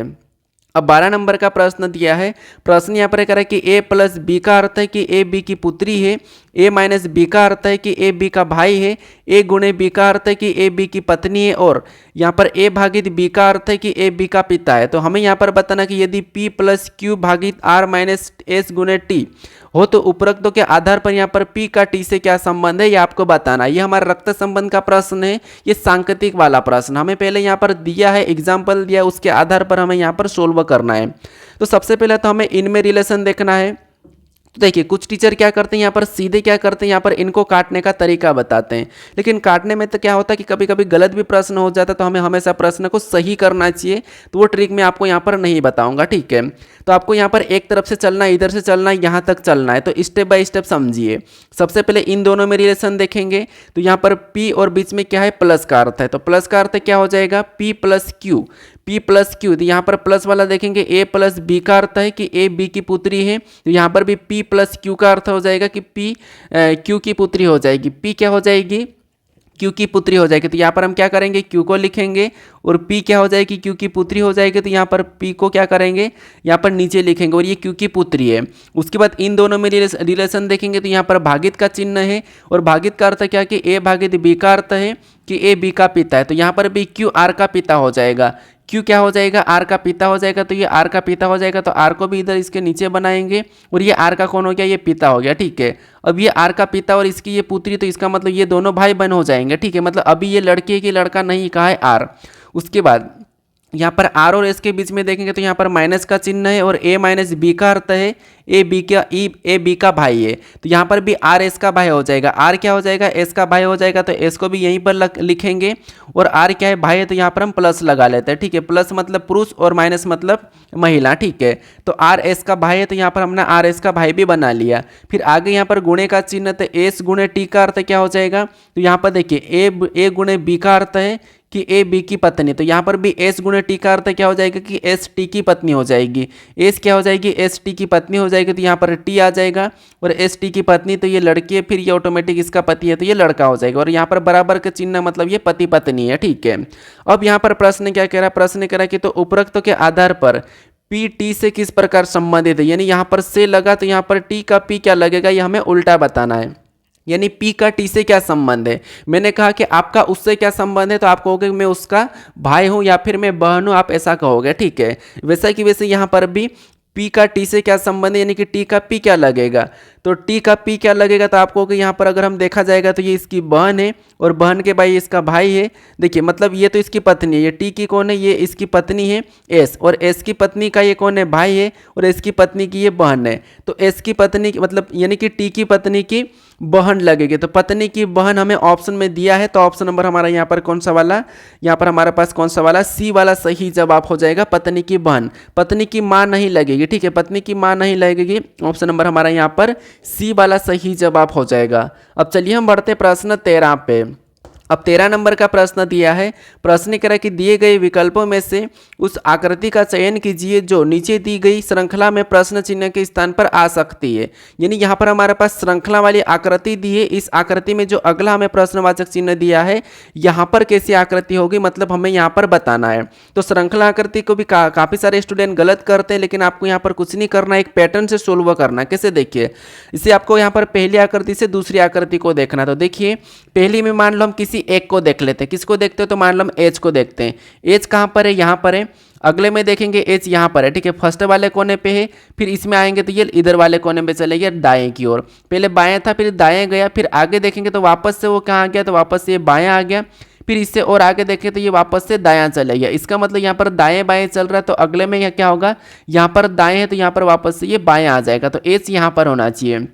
अब 12 नंबर का प्रश्न दिया है। प्रश्न यहाँ पर कह रहा है कि a प्लस बी का अर्थ है कि a b की पुत्री है, a माइनस बी का अर्थ है कि a b का भाई है, a गुणे b का अर्थ है कि a b की पत्नी है, और यहाँ पर a भागित b का अर्थ है कि a b का पिता है। तो हमें यहाँ पर बताना कि यदि p प्लस q भागित r माइनस s गुणे t हो तो उपरोक्तों के आधार पर यहाँ पर p का t से क्या संबंध है, ये आपको बताना। ये हमारा रक्त संबंध का प्रश्न है, ये सांकेतिक वाला प्रश्न हमें पहले यहाँ पर दिया है, एग्जाम्पल दिया, उसके आधार पर हमें यहाँ पर सोल्व करना है। तो सबसे पहले तो हमें इनमें रिलेशन देखना है। तो देखिए कुछ टीचर क्या करते हैं यहाँ पर सीधे क्या करते हैं यहाँ पर इनको काटने का तरीका बताते हैं, लेकिन काटने में तो क्या होता है कि कभी कभी गलत भी प्रश्न हो जाता है, तो हमें हमेशा प्रश्न को सही करना चाहिए। तो वो ट्रिक मैं आपको यहाँ पर नहीं बताऊंगा, ठीक है। तो आपको यहाँ पर एक तरफ से चलना है, इधर से चलना है, यहाँ तक चलना है। तो स्टेप बाय स्टेप समझिए। सबसे पहले इन दोनों में रिलेशन देखेंगे। तो यहाँ पर P और बीच में क्या है, प्लस का अर्थ है। तो प्लस का अर्थ क्या हो जाएगा, P plus Q, P plus Q. तो यहाँ पर प्लस वाला देखेंगे A प्लस बी का अर्थ है कि A B की पुत्री है। तो यहाँ पर भी P प्लस क्यू का अर्थ हो जाएगा कि P Q की पुत्री हो जाएगी। P क्या हो जाएगी, Q की पुत्री हो जाएगी। तो यहाँ पर हम क्या करेंगे, Q को लिखेंगे और P क्या हो जाएगी, Q की पुत्री हो जाएगी। तो यहाँ पर P को क्या करेंगे, यहाँ पर नीचे लिखेंगे और ये Q की पुत्री है। उसके बाद इन दोनों में रिलेशन देखेंगे। तो यहाँ पर भागित का चिन्ह है और भागित का अर्थ क्या कि A भागित B का अर्थ है कि A B का पिता है। तो यहाँ पर भी Q R का पिता हो जाएगा। Q क्या हो जाएगा, R का पिता हो जाएगा। तो ये R का पिता हो जाएगा, तो R को भी इधर इसके नीचे बनाएंगे और ये R का कौन हो गया, ये पिता हो गया, ठीक है। अब ये R का पिता और इसकी ये पुत्री, तो इसका मतलब ये दोनों भाई बहन हो जाएंगे, ठीक है। मतलब अभी ये लड़की है कि लड़का नहीं कहा है R। उसके बाद यहाँ पर R और S के बीच में देखेंगे तो यहाँ पर माइनस का चिन्ह है और A माइनस बी का अर्थ है ए बी का भाई है। तो यहाँ पर भी R S का भाई हो जाएगा। R क्या हो जाएगा, S का भाई हो जाएगा। तो S को भी यहीं पर लिखेंगे और R क्या है, भाई है। तो यहाँ पर हम प्लस लगा लेते हैं, ठीक है। प्लस मतलब पुरुष और माइनस मतलब महिला, ठीक है। तो R S का भाई है, तो यहाँ पर हमने R S का भाई भी बना लिया। फिर आगे यहाँ पर गुणे का चिन्ह, तो S गुणे T का अर्थ क्या हो जाएगा। तो यहाँ पर देखिए A गुणे B का अर्थ है कि A B की पत्नी। तो यहाँ पर भी S गुणे T का अर्थ क्या हो जाएगा कि S T की पत्नी हो जाएगी। S क्या हो जाएगी, S T की पत्नी हो जाएगी। तो यहाँ पर T आ जाएगा और S T की पत्नी, तो ये लड़की है, फिर ये ऑटोमेटिक इसका पति है, तो ये लड़का हो जाएगा। और यहाँ पर बराबर का चिन्ह मतलब ये पति पत्नी है, ठीक है। अब यहाँ पर प्रश्न क्या कह रहा है, प्रश्न कह रहा है कि तो उपरोक्त के आधार पर P T से किस प्रकार संबंधित है। यानी यहाँ पर से लगा, तो यहाँ पर T का P क्या लगेगा, ये हमें उल्टा बताना है। यानी P का T से क्या संबंध है। मैंने कहा कि आपका उससे क्या संबंध है, तो आप कहोगे मैं उसका भाई हूँ या फिर मैं बहन हूँ, आप ऐसा कहोगे, ठीक है। वैसा कि वैसे यहाँ पर भी P का T से क्या संबंध है, यानी कि T का P क्या लगेगा। तो T का P क्या लगेगा, तो आप कहोगे यहाँ पर अगर हम देखा जाएगा तो ये इसकी बहन है और बहन के भाई इसका भाई है। देखिए मतलब ये तो इसकी पत्नी है, ये T की कौन है, ये इसकी पत्नी है S, और S की पत्नी का ये कौन है, भाई है, और S की पत्नी की ये बहन है। तो S की पत्नी मतलब यानी कि T की पत्नी की बहन लगेगी। तो पत्नी की बहन हमें ऑप्शन में दिया है, तो ऑप्शन नंबर हमारा यहाँ पर कौन सा वाला, यहाँ पर हमारे पास कौन सा वाला, C वाला सही जवाब हो जाएगा। पत्नी की बहन, पत्नी की माँ नहीं लगेगी, ठीक है, पत्नी की माँ नहीं लगेगी। ऑप्शन नंबर हमारा यहाँ पर C वाला सही जवाब हो जाएगा। अब चलिए हम बढ़ते प्रश्न 13 पे। अब 13 नंबर का प्रश्न दिया है। प्रश्न कह रहा है कि दिए गए विकल्पों में से उस आकृति का चयन कीजिए जो नीचे दी गई श्रृंखला में प्रश्न चिन्ह के स्थान पर आ सकती है। यानी यहाँ पर हमारे पास श्रृंखला वाली आकृति दी है। इस आकृति में जो अगला हमें प्रश्नवाचक चिन्ह दिया है, यहाँ पर कैसी आकृति होगी, मतलब हमें यहाँ पर बताना है। तो श्रृंखला आकृति को भी काफ़ी सारे स्टूडेंट गलत करते हैं, लेकिन आपको यहाँ पर कुछ नहीं करना, एक पैटर्न से सोल्व करना। कैसे, देखिए इसे आपको यहाँ पर पहली आकृति से दूसरी आकृति को देखना। तो देखिए पहली में मान लो हम किसी एक को देख लेते हैं। किसको देखते हो, तो मान लो हम एच को देखते हैं। एच कहाँ पर है, यहाँ पर है। अगले में देखेंगे एच यहाँ पर है, ठीक है, फर्स्ट वाले कोने पे है। फिर इसमें आएंगे तो ये इधर वाले कोने पे चले गया दाएं की ओर। पहले बाएं था, फिर दाएं गया, फिर आगे देखेंगे तो वापस से वो कहाँ आ गया, तो वापस से ये बायां आ गया। फिर इससे और आगे देखें तो ये वापस से दायां चले गया। इसका मतलब यहाँ पर दाएं बाएं चल रहा है, तो अगले में क्या होगा, यहाँ पर दाएं है तो यहाँ पर वापस से ये बायां आ जाएगा। तो एच यहाँ पर होना चाहिए।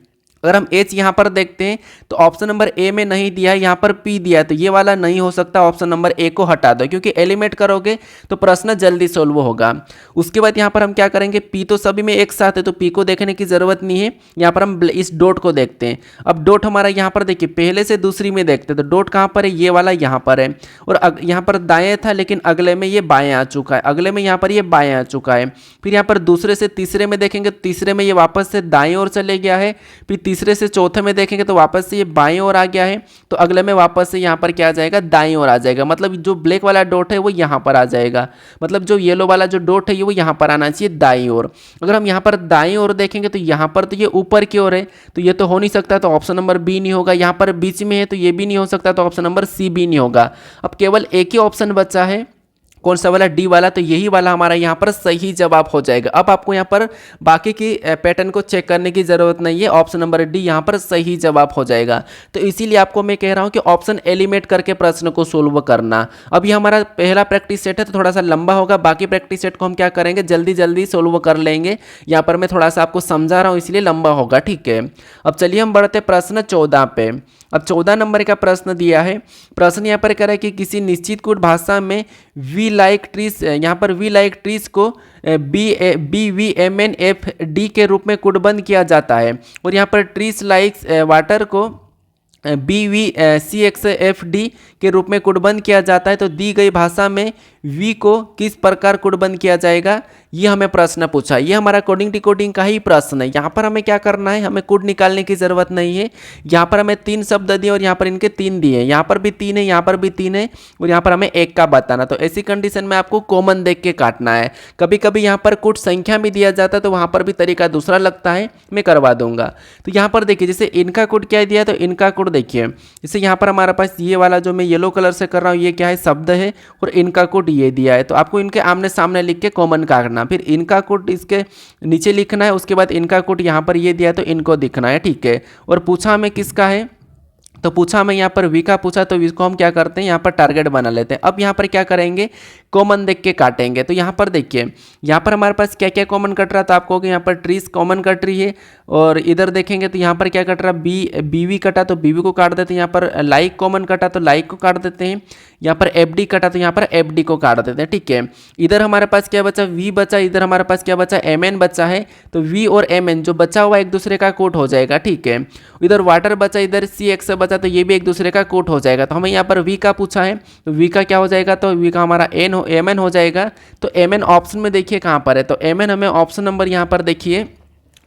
अगर हम H यहाँ पर देखते हैं तो ऑप्शन नंबर ए में नहीं दिया है, यहाँ पर P दिया है, तो ये वाला नहीं हो सकता। ऑप्शन नंबर ए को हटा दो, क्योंकि एलिमिनेट करोगे तो प्रश्न जल्दी सोल्व होगा। उसके बाद यहाँ पर हम क्या करेंगे, P तो सभी में एक साथ है तो P को देखने की जरूरत नहीं है। यहाँ पर हम इस डॉट को देखते हैं। अब डॉट हमारा यहाँ पर देखिए पहले से दूसरी में देखते हैं, तो डॉट कहाँ पर है, ये वाला यहाँ पर है। और यहाँ पर दाएं था, लेकिन अगले में ये बाएं आ चुका है, अगले में यहाँ पर ये बाएं आ चुका है। फिर यहाँ पर दूसरे से तीसरे में देखेंगे, तीसरे में ये वापस से दाएं ओर चले गया है। फिर तीसरे से चौथे में देखेंगे तो वापस से ये बाईं ओर आ गया है। तो अगले में वापस से यहाँ पर क्या आ जाएगा, दाईं ओर आ जाएगा। मतलब जो ब्लैक वाला डॉट है वो यहाँ पर आ जाएगा, मतलब जो येलो वाला जो डॉट है ये वो यहाँ पर आना चाहिए दाईं ओर। अगर हम यहाँ पर दाईं ओर देखेंगे तो यहाँ पर तो ये ऊपर की ओर है, तो ये तो हो नहीं सकता, तो ऑप्शन नंबर बी नहीं होगा। यहाँ पर बीच में है तो ये भी नहीं हो सकता, तो ऑप्शन नंबर सी भी नहीं होगा। अब केवल एक ही ऑप्शन बचा है, कौन सा वाला, डी वाला, तो यही वाला हमारा यहाँ पर सही जवाब हो जाएगा। अब आपको यहाँ पर बाकी की पैटर्न को चेक करने की ज़रूरत नहीं है, ऑप्शन नंबर डी यहाँ पर सही जवाब हो जाएगा। तो इसीलिए आपको मैं कह रहा हूँ कि ऑप्शन एलिमिनेट करके प्रश्न को सोल्व करना। अब ये हमारा पहला प्रैक्टिस सेट है तो थोड़ा सा लंबा होगा, बाकी प्रैक्टिस सेट को हम क्या करेंगे, जल्दी जल्दी सोल्व कर लेंगे। यहाँ पर मैं थोड़ा सा आपको समझा रहा हूँ इसलिए लंबा होगा, ठीक है। अब चलिए हम बढ़ते प्रश्न 14 पे। अब 14 नंबर का प्रश्न दिया है। प्रश्न यहाँ पर कह रहा है कि किसी निश्चित कूट भाषा में वी लाइक ट्रीज, यहाँ पर वी लाइक ट्रीज को BVMNFD के रूप में कूटबद्ध किया जाता है, और यहाँ पर ट्रीज लाइक्स वाटर को BVCXFD के रूप में कूटबद्ध किया जाता है। तो दी गई भाषा में वी को किस प्रकार कूटबद्ध किया जाएगा, ये हमें प्रश्न पूछा। ये हमारा कोडिंग डिकोडिंग का ही प्रश्न है। यहाँ पर हमें क्या करना है, हमें कोड निकालने की ज़रूरत नहीं है। यहाँ पर हमें 3 शब्द दिए और यहाँ पर इनके 3 दिए, यहाँ पर भी 3 है, यहाँ पर भी 3 है, और यहाँ पर हमें 1 का बताना। तो ऐसी कंडीशन में आपको कॉमन देख के काटना है। कभी कभी यहाँ पर कुछ संख्या भी दिया जाता है तो वहाँ पर भी तरीका दूसरा लगता है, मैं करवा दूंगा। तो यहाँ पर देखिए, जैसे इनका कोड क्या दिया है, तो इनका कोड देखिए, जैसे यहाँ पर हमारे पास ये वाला जो मैं येलो कलर से कर रहा हूँ, ये क्या है, शब्द है, और इनका कोड ये दिया है। तो आपको इनके आमने सामने लिख के कॉमन काटना, फिर इनका कोड इसके नीचे लिखना है, उसके बाद इनका कोड यहाँ पर ये दिया है तो इनको दिखना है, ठीक है। और पूछा हमें किसका है, तो पूछा हमें यहाँ पर वी का पूछा, तो वी को हम क्या करते हैं, यहाँ पर टारगेट बना लेते हैं। अब यहाँ पर क्या करेंगे, कॉमन देख के काटेंगे। तो यहाँ पर देखिए, यहाँ पर हमारे पास क्या क्या कॉमन कट रहा था, आपको कि यहाँ पर ट्रीज कॉमन कट रही है, और इधर देखेंगे तो यहाँ पर क्या कट रहा, बीवी कटा तो बीवी को काट देते हैं, यहाँ पर लाइक कॉमन कटा तो लाइक को काट देते हैं, यहाँ पर एफडी कटा तो यहाँ पर एफडी को काट देते हैं, ठीक है। इधर हमारे पास क्या बचा, वी बचा, इधर हमारे पास क्या बचा, एमएन बचा है। तो वी और एमएन जो बचा हुआ एक दूसरे का कोट हो जाएगा, ठीक है। इधर वाटर बचा, इधर CX बचा, तो ये भी एक दूसरे का कोट हो जाएगा। तो हमें यहाँ पर वी का पूछा है, तो वी का क्या हो जाएगा, तो वी का हमारा एमएन हो जाएगा। तो एमएन ऑप्शन में देखिए कहाँ पर है, तो एमएन हमें ऑप्शन नंबर यहाँ पर देखिए,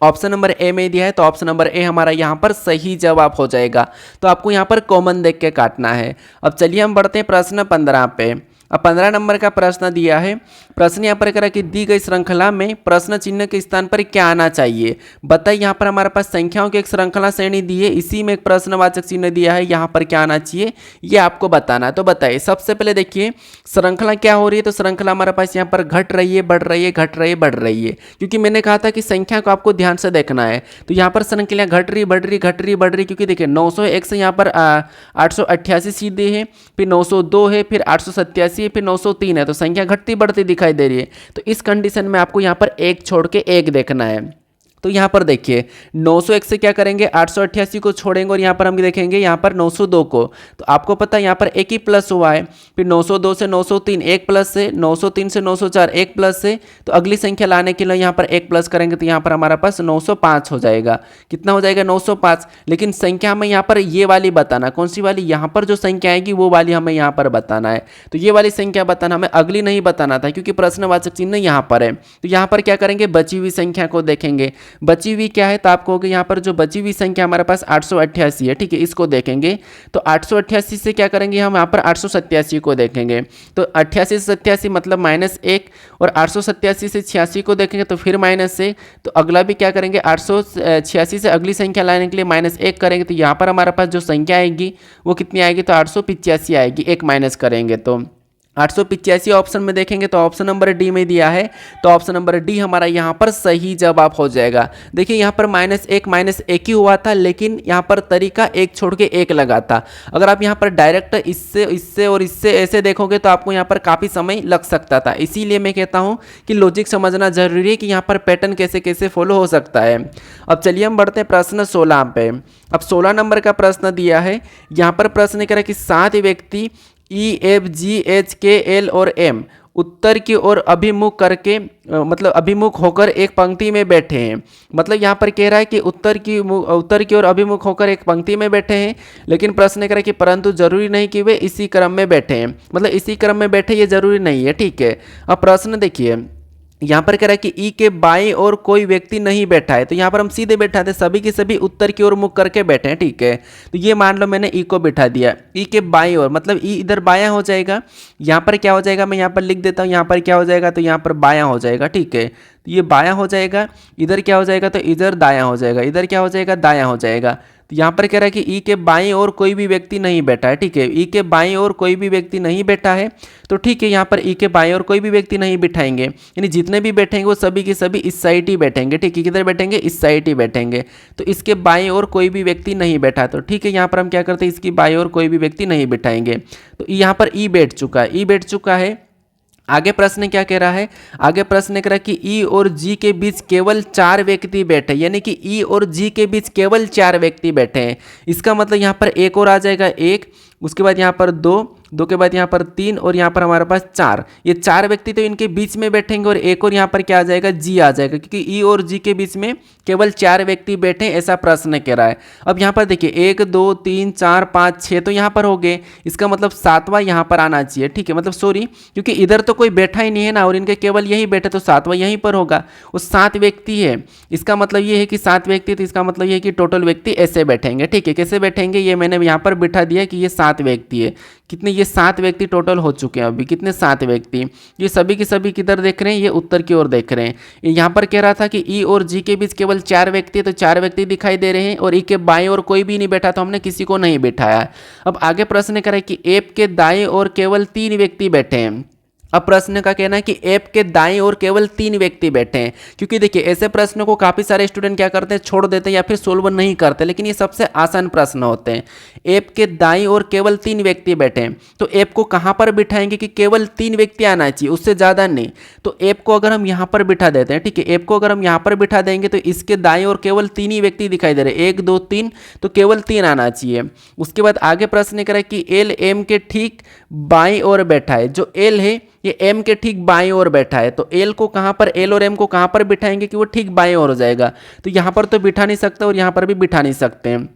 ऑप्शन नंबर ए में दिया है, तो ऑप्शन नंबर ए हमारा यहाँ पर सही जवाब हो जाएगा। तो आपको यहाँ पर कॉमन देख के काटना है। अब चलिए हम बढ़ते हैं प्रश्न 15 पे। अब 15 नंबर का प्रश्न दिया है। प्रश्न यहाँ पर कह रहा है कि दी गई श्रृंखला में प्रश्न चिन्ह के स्थान पर क्या आना चाहिए, बताइए। यहाँ पर हमारे पास संख्याओं की एक श्रृंखला श्रेणी दी है, इसी में एक प्रश्नवाचक चिन्ह दिया है, यहाँ पर क्या आना चाहिए ये आपको बताना है। तो बताइए, सबसे पहले देखिए श्रृंखला क्या हो रही है, तो श्रृंखला हमारे पास यहाँ पर घट रही है, बढ़ रही है, घट रही है, बढ़ रही है, क्योंकि मैंने कहा था कि संख्या को आपको ध्यान से देखना है। तो यहाँ पर श्रृंखला घट रही, बढ़ रही, घट रही, बढ़ रही, क्योंकि देखिए 901 से यहाँ पर 888 सीधे है, फिर 902 है, फिर 887 है, फिर 903 है, तो संख्या घटती बढ़ती दिखाई दे रही है। तो इस कंडीशन में आपको यहाँ पर एक छोड़ के एक देखना है। तो यहाँ पर देखिए 901 से क्या करेंगे, 888 को छोड़ेंगे, और यहाँ पर हम देखेंगे यहाँ पर 902 को। तो आपको पता है यहाँ पर एक ही प्लस हुआ है, फिर 902 से 903 एक प्लस से, 903 से 904 एक प्लस से, तो अगली संख्या लाने के लिए यहाँ पर एक प्लस करेंगे, तो यहाँ पर हमारा पास 905 हो जाएगा। कितना हो जाएगा, 905। लेकिन संख्या हमें यहाँ पर ये वाली बताना, कौन सी वाली, यहाँ पर जो संख्या आएगी वो वाली हमें यहाँ पर बताना है। तो ये वाली संख्या बताना, हमें अगली नहीं बताना था, क्योंकि प्रश्नवाचक चिन्ह यहाँ पर है। तो यहाँ पर क्या करेंगे, बची हुई संख्या को देखेंगे। बची हुई क्या है, तो आपको होगा यहाँ पर जो बची हुई संख्या हमारे पास 888 है, ठीक है, इसको देखेंगे। तो 888 से क्या करेंगे, हम यहाँ पर 887 को देखेंगे। तो 88 से 87 मतलब -1, और 887 से 86 को देखेंगे तो फिर -1। तो अगला भी क्या करेंगे, 886 से अगली संख्या लाने के लिए -1 करेंगे। तो यहाँ पर हमारे पास जो संख्या आएगी वो कितनी आएगी, तो 885 आएगी, एक माइनस करेंगे तो 885 ऑप्शन में देखेंगे तो ऑप्शन नंबर डी में दिया है। तो ऑप्शन नंबर डी हमारा यहाँ पर सही जवाब हो जाएगा। देखिए यहाँ पर -1 ही हुआ था, लेकिन यहाँ पर तरीका एक छोड़ के एक लगा था। अगर आप यहाँ पर डायरेक्ट इससे इससे और इससे ऐसे देखोगे तो आपको यहाँ पर काफ़ी समय लग सकता था। इसीलिए मैं कहता हूँ कि लॉजिक समझना जरूरी है कि यहाँ पर पैटर्न कैसे कैसे फॉलो हो सकता है। अब चलिए हम बढ़ते हैं प्रश्न 16 पे। अब 16 नंबर का प्रश्न दिया है। यहाँ पर प्रश्न कह रहा है कि 7 व्यक्ति EFGHKL और M उत्तर की ओर अभिमुख करके मतलब अभिमुख होकर एक पंक्ति में बैठे हैं। मतलब यहाँ पर कह रहा है कि उत्तर की ओर अभिमुख होकर एक पंक्ति में बैठे हैं, लेकिन प्रश्न कह रहा है कि परंतु जरूरी नहीं कि वे इसी क्रम में बैठे हैं। मतलब इसी क्रम में बैठे ये जरूरी नहीं है, ठीक है। अब प्रश्न देखिए, यहाँ पर कह रहा है कि ई के बाएं ओर कोई व्यक्ति नहीं बैठा है। तो यहाँ पर हम सीधे बैठा थे, सभी के सभी उत्तर की ओर मुख करके बैठे हैं, ठीक है। तो ये मान लो मैंने ई को बैठा दिया, ई के बाएं ओर, मतलब ई इधर बायां हो जाएगा। यहाँ पर क्या हो जाएगा, मैं यहाँ पर लिख देता हूँ, यहाँ पर क्या हो जाएगा, तो यहाँ पर बायां हो जाएगा, ठीक है। तो ये बायां हो जाएगा, इधर क्या हो जाएगा, तो इधर दायां हो जाएगा, इधर क्या हो जाएगा, दायां हो जाएगा। तो यहाँ पर कह रहा है कि ई के बाईं ओर कोई भी व्यक्ति नहीं बैठा है, ठीक है, ई के बाईं ओर कोई भी व्यक्ति नहीं बैठा है, तो ठीक है यहाँ पर ई के बाईं ओर कोई भी व्यक्ति नहीं बिठाएंगे, यानी जितने भी बैठेंगे वो सभी के सभी इस साइड ही बैठेंगे, ठीक है, किधर बैठेंगे, इस साइड ही बैठेंगे। तो इसके बाईं ओर कोई भी व्यक्ति नहीं बैठा, तो ठीक है यहाँ पर हम क्या करते हैं, इसकी बाईं ओर कोई भी व्यक्ति नहीं बिठाएंगे। तो यहाँ पर ई बैठ चुका है, ई बैठ चुका है। आगे प्रश्न क्या कह रहा है, आगे प्रश्न कह रहा है कि ई और जी के बीच केवल 4 व्यक्ति बैठे, यानी कि ई और जी के बीच केवल 4 व्यक्ति बैठे हैं। इसका मतलब यहाँ पर एक और आ जाएगा, एक, उसके बाद यहाँ पर दो, दो के बाद यहाँ पर 3 और यहाँ पर हमारे पास 4। ये 4 व्यक्ति तो इनके बीच में बैठेंगे और एक और यहाँ पर क्या आ जाएगा, जी आ जाएगा, क्योंकि ई और जी के बीच में केवल 4 व्यक्ति बैठे, ऐसा प्रश्न कह रहा है। अब यहाँ पर देखिए 1 2 3 4 5 6 तो यहाँ पर हो गए, इसका मतलब 7वां यहाँ पर आना चाहिए, ठीक है, मतलब सॉरी, क्योंकि इधर तो कोई बैठा ही नहीं है ना और इनके केवल यही बैठे, तो 7वां यहीं पर होगा। वो 7 व्यक्ति है, इसका मतलब ये है कि 7 व्यक्ति, तो इसका मतलब ये है कि टोटल व्यक्ति ऐसे बैठेंगे, ठीक है। कैसे बैठेंगे ये मैंने यहाँ पर बिठा दिया कि ये 7 व्यक्ति है। कितने, ये 7 व्यक्ति टोटल हो चुके हैं अभी, कितने, 7 व्यक्ति। ये सभी के सभी किधर देख रहे हैं, ये उत्तर की ओर देख रहे हैं। यहाँ पर कह रहा था कि ई और जी के बीच केवल 4 व्यक्ति, तो 4 व्यक्ति दिखाई दे रहे हैं और ई के बाएं ओर कोई भी नहीं बैठा, तो हमने किसी को नहीं बिठाया। अब आगे प्रश्न करें कि एप के दाएं ओर केवल 3 व्यक्ति बैठे हैं। अब प्रश्न का कहना है कि ऐप के दाईं ओर केवल 3 व्यक्ति बैठे हैं, क्योंकि देखिए ऐसे प्रश्नों को काफ़ी सारे स्टूडेंट क्या करते हैं, छोड़ देते हैं या फिर सोल्व नहीं करते, लेकिन ये सबसे आसान प्रश्न होते हैं। ऐप के दाईं ओर केवल 3 व्यक्ति बैठे हैं, तो ऐप को कहाँ पर बिठाएंगे कि केवल 3 व्यक्ति आना चाहिए, उससे ज़्यादा नहीं। तो ऐप को अगर हम यहाँ पर बिठा देते हैं, ठीक है, ऐप को अगर हम यहाँ पर बिठा देंगे तो इसके दाईं ओर केवल 3 ही व्यक्ति दिखाई दे रहे हैं, 1 2 3, तो केवल 3 आना चाहिए। उसके बाद आगे प्रश्न करें कि एल एम के ठीक बाईं ओर बैठा है, जो एल है ये एम के ठीक बाईं ओर बैठा है, तो एल को कहाँ पर, एल और एम को कहाँ पर बिठाएंगे कि वो ठीक बाईं ओर हो जाएगा। तो यहाँ पर तो बिठा नहीं सकते और यहाँ पर भी बिठा नहीं सकते हैं,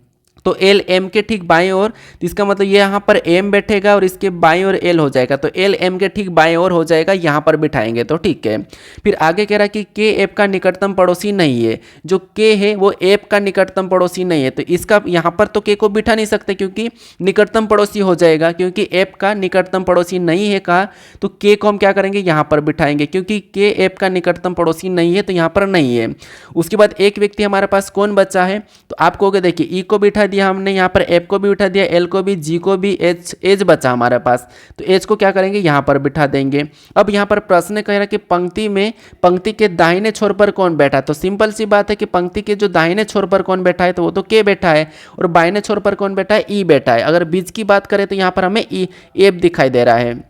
तो एल एम के ठीक बाईं ओर, तो इसका मतलब ये यहाँ पर एम बैठेगा और इसके बाईं ओर एल हो जाएगा, तो एल एम के ठीक बाईं ओर हो जाएगा, यहाँ पर बिठाएंगे तो ठीक है। फिर आगे कह रहा है कि के एप का निकटतम पड़ोसी नहीं है, जो के है वो एप का निकटतम पड़ोसी नहीं है, तो इसका यहाँ पर तो के को बिठा नहीं सकते क्योंकि निकटतम पड़ोसी हो जाएगा, क्योंकि एप का निकटतम पड़ोसी नहीं है कहा, तो के को हम क्या करेंगे, यहाँ पर बिठाएंगे, क्योंकि के एप का निकटतम पड़ोसी नहीं है, तो यहाँ पर नहीं है। उसके बाद एक व्यक्ति हमारे पास कौन बचा है, तो आप कहोगे देखिए ई को बिठा दिया हमने, यहाँ पर एप को भी बिठा दिया, एल को भी, जी को भी, एच बचा हमारे पास, तो एच को क्या करेंगे, यहाँ पर बिठा देंगे। अब यहाँ पर प्रश्न कह रहा है कि पंक्ति के दाहिने छोर पर कौन बैठा, तो सिंपल सी बात है कि पंक्ति के जो दाहिने छोर पर कौन बैठा है, तो वो तो के बैठा है, और बाइने छोर पर कौन बैठा है, ई बैठा है। अगर बीच की बात करें तो यहाँ पर हमें ई एप दिखाई दे रहा है,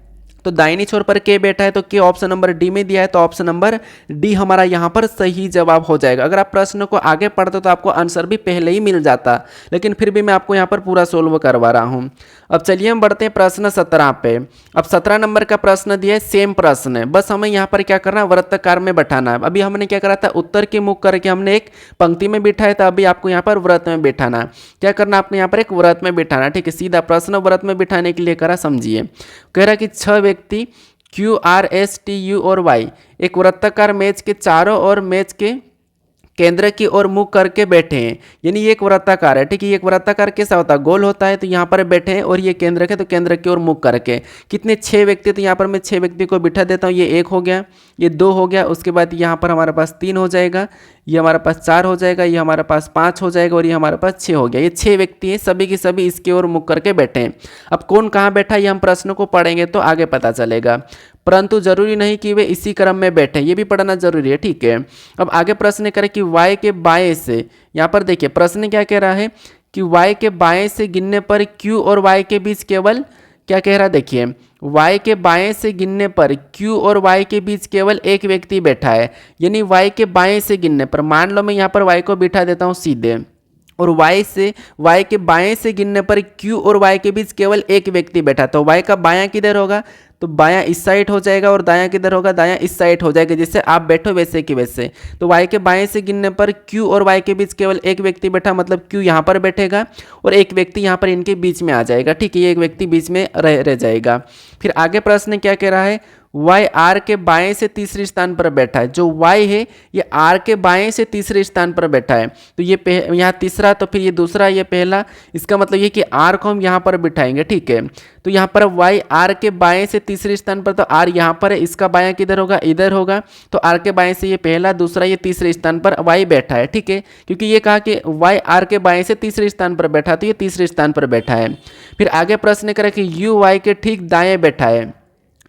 तो दाहिनी छोर पर के बैठा है, तो के ऑप्शन नंबर डी में दिया है, तो ऑप्शन नंबर डी हमारा यहाँ पर सही जवाब हो जाएगा। अगर आप प्रश्न को आगे पढ़ते तो आपको आंसर भी पहले ही मिल जाता, लेकिन फिर भी मैं आपको यहाँ पर पूरा सोल्व करवा रहा हूँ। अब चलिए हम बढ़ते हैं प्रश्न 17 पे। अब 17 नंबर का प्रश्न दिया है, सेम प्रश्न है, बस हमें यहाँ पर क्या करना है, वृत्ताकार में बैठाना है। अभी हमने क्या करा था, उत्तर के मुख करके हमने एक पंक्ति में बिठाया था, अभी आपको यहाँ पर व्रत में बैठाना है। क्या करना, आपने यहाँ पर एक व्रत में बिठाना, ठीक है, सीधा प्रश्न व्रत में बिठाने के लिए करा, समझिए। कह रहा कि 6 व्यक्ति Q R S T U और वाई एक वृत्ताकार मेज के चारों ओर मेज के केंद्र की ओर मुख करके बैठे हैं, यानी ये एक वृत्ताकार है, ठीक है। ये एक वृत्ताकार कैसा होता है, गोल होता है, तो यहाँ पर बैठे हैं और ये केंद्र है, तो केंद्र की ओर मुख करके। कितने, 6 व्यक्ति, तो यहाँ पर मैं 6 व्यक्ति को बिठा देता हूँ। ये 1 हो गया, ये 2 हो गया, उसके बाद यहाँ पर हमारे पास 3 हो जाएगा, ये हमारे पास 4 हो जाएगा, ये हमारे पास 5 हो जाएगा और ये हमारे पास 6 हो गया। ये 6 व्यक्ति हैं, सभी के सभी इसकी ओर मुख करके बैठे हैं। अब कौन कहाँ बैठा, ये हम प्रश्न को पढ़ेंगे तो आगे पता चलेगा, परंतु जरूरी नहीं कि वे इसी क्रम में बैठे, ये भी पढ़ना जरूरी है, ठीक है। अब आगे प्रश्न करें कि y के बाएं से, यहाँ पर देखिए प्रश्न क्या कह रहा है कि y के बाएं से गिनने पर q और y के बीच केवल, क्या कह रहा है देखिए, y के बाएं से गिनने पर q और y के बीच केवल एक व्यक्ति बैठा है, यानी y के बाएं से गिनने पर, मान लो मैं यहाँ पर y को बिठा देता हूँ सीधे, और y के बाएं से गिनने पर q और y के बीच केवल एक व्यक्ति बैठा, तो y का बायां किधर होगा, तो बायां इस साइड हो जाएगा और दायां किधर होगा, दायां इस साइड हो जाएगा, जैसे आप बैठो वैसे कि वैसे। तो y के बाएं से गिनने पर q और y के बीच केवल एक व्यक्ति बैठा, मतलब q यहाँ पर बैठेगा और एक व्यक्ति यहाँ पर इनके बीच में आ जाएगा, ठीक है, ये एक व्यक्ति बीच में रह जाएगा। फिर आगे प्रश्न क्या कह रहा है, y r के बाएं से तीसरे स्थान पर बैठा है। जो y है ये r के बाएं से तीसरे स्थान पर बैठा है। तो ये यहाँ तीसरा, तो फिर ये दूसरा, ये पहला। इसका मतलब ये कि r को हम यहाँ पर बिठाएंगे, ठीक है। तो यहाँ पर y r के बाएं से तीसरे स्थान पर, तो r यहाँ पर है, इसका बायां किधर होगा, इधर होगा। तो r के बाएं से ये पहला, दूसरा, ये तीसरे स्थान पर y बैठा है, ठीक है। क्योंकि ये कहा कि y r के बाएं से तीसरे स्थान पर बैठा, तो ये तीसरे स्थान पर बैठा है। फिर आगे प्रश्न करें कि u y के ठीक दाएं बैठा है।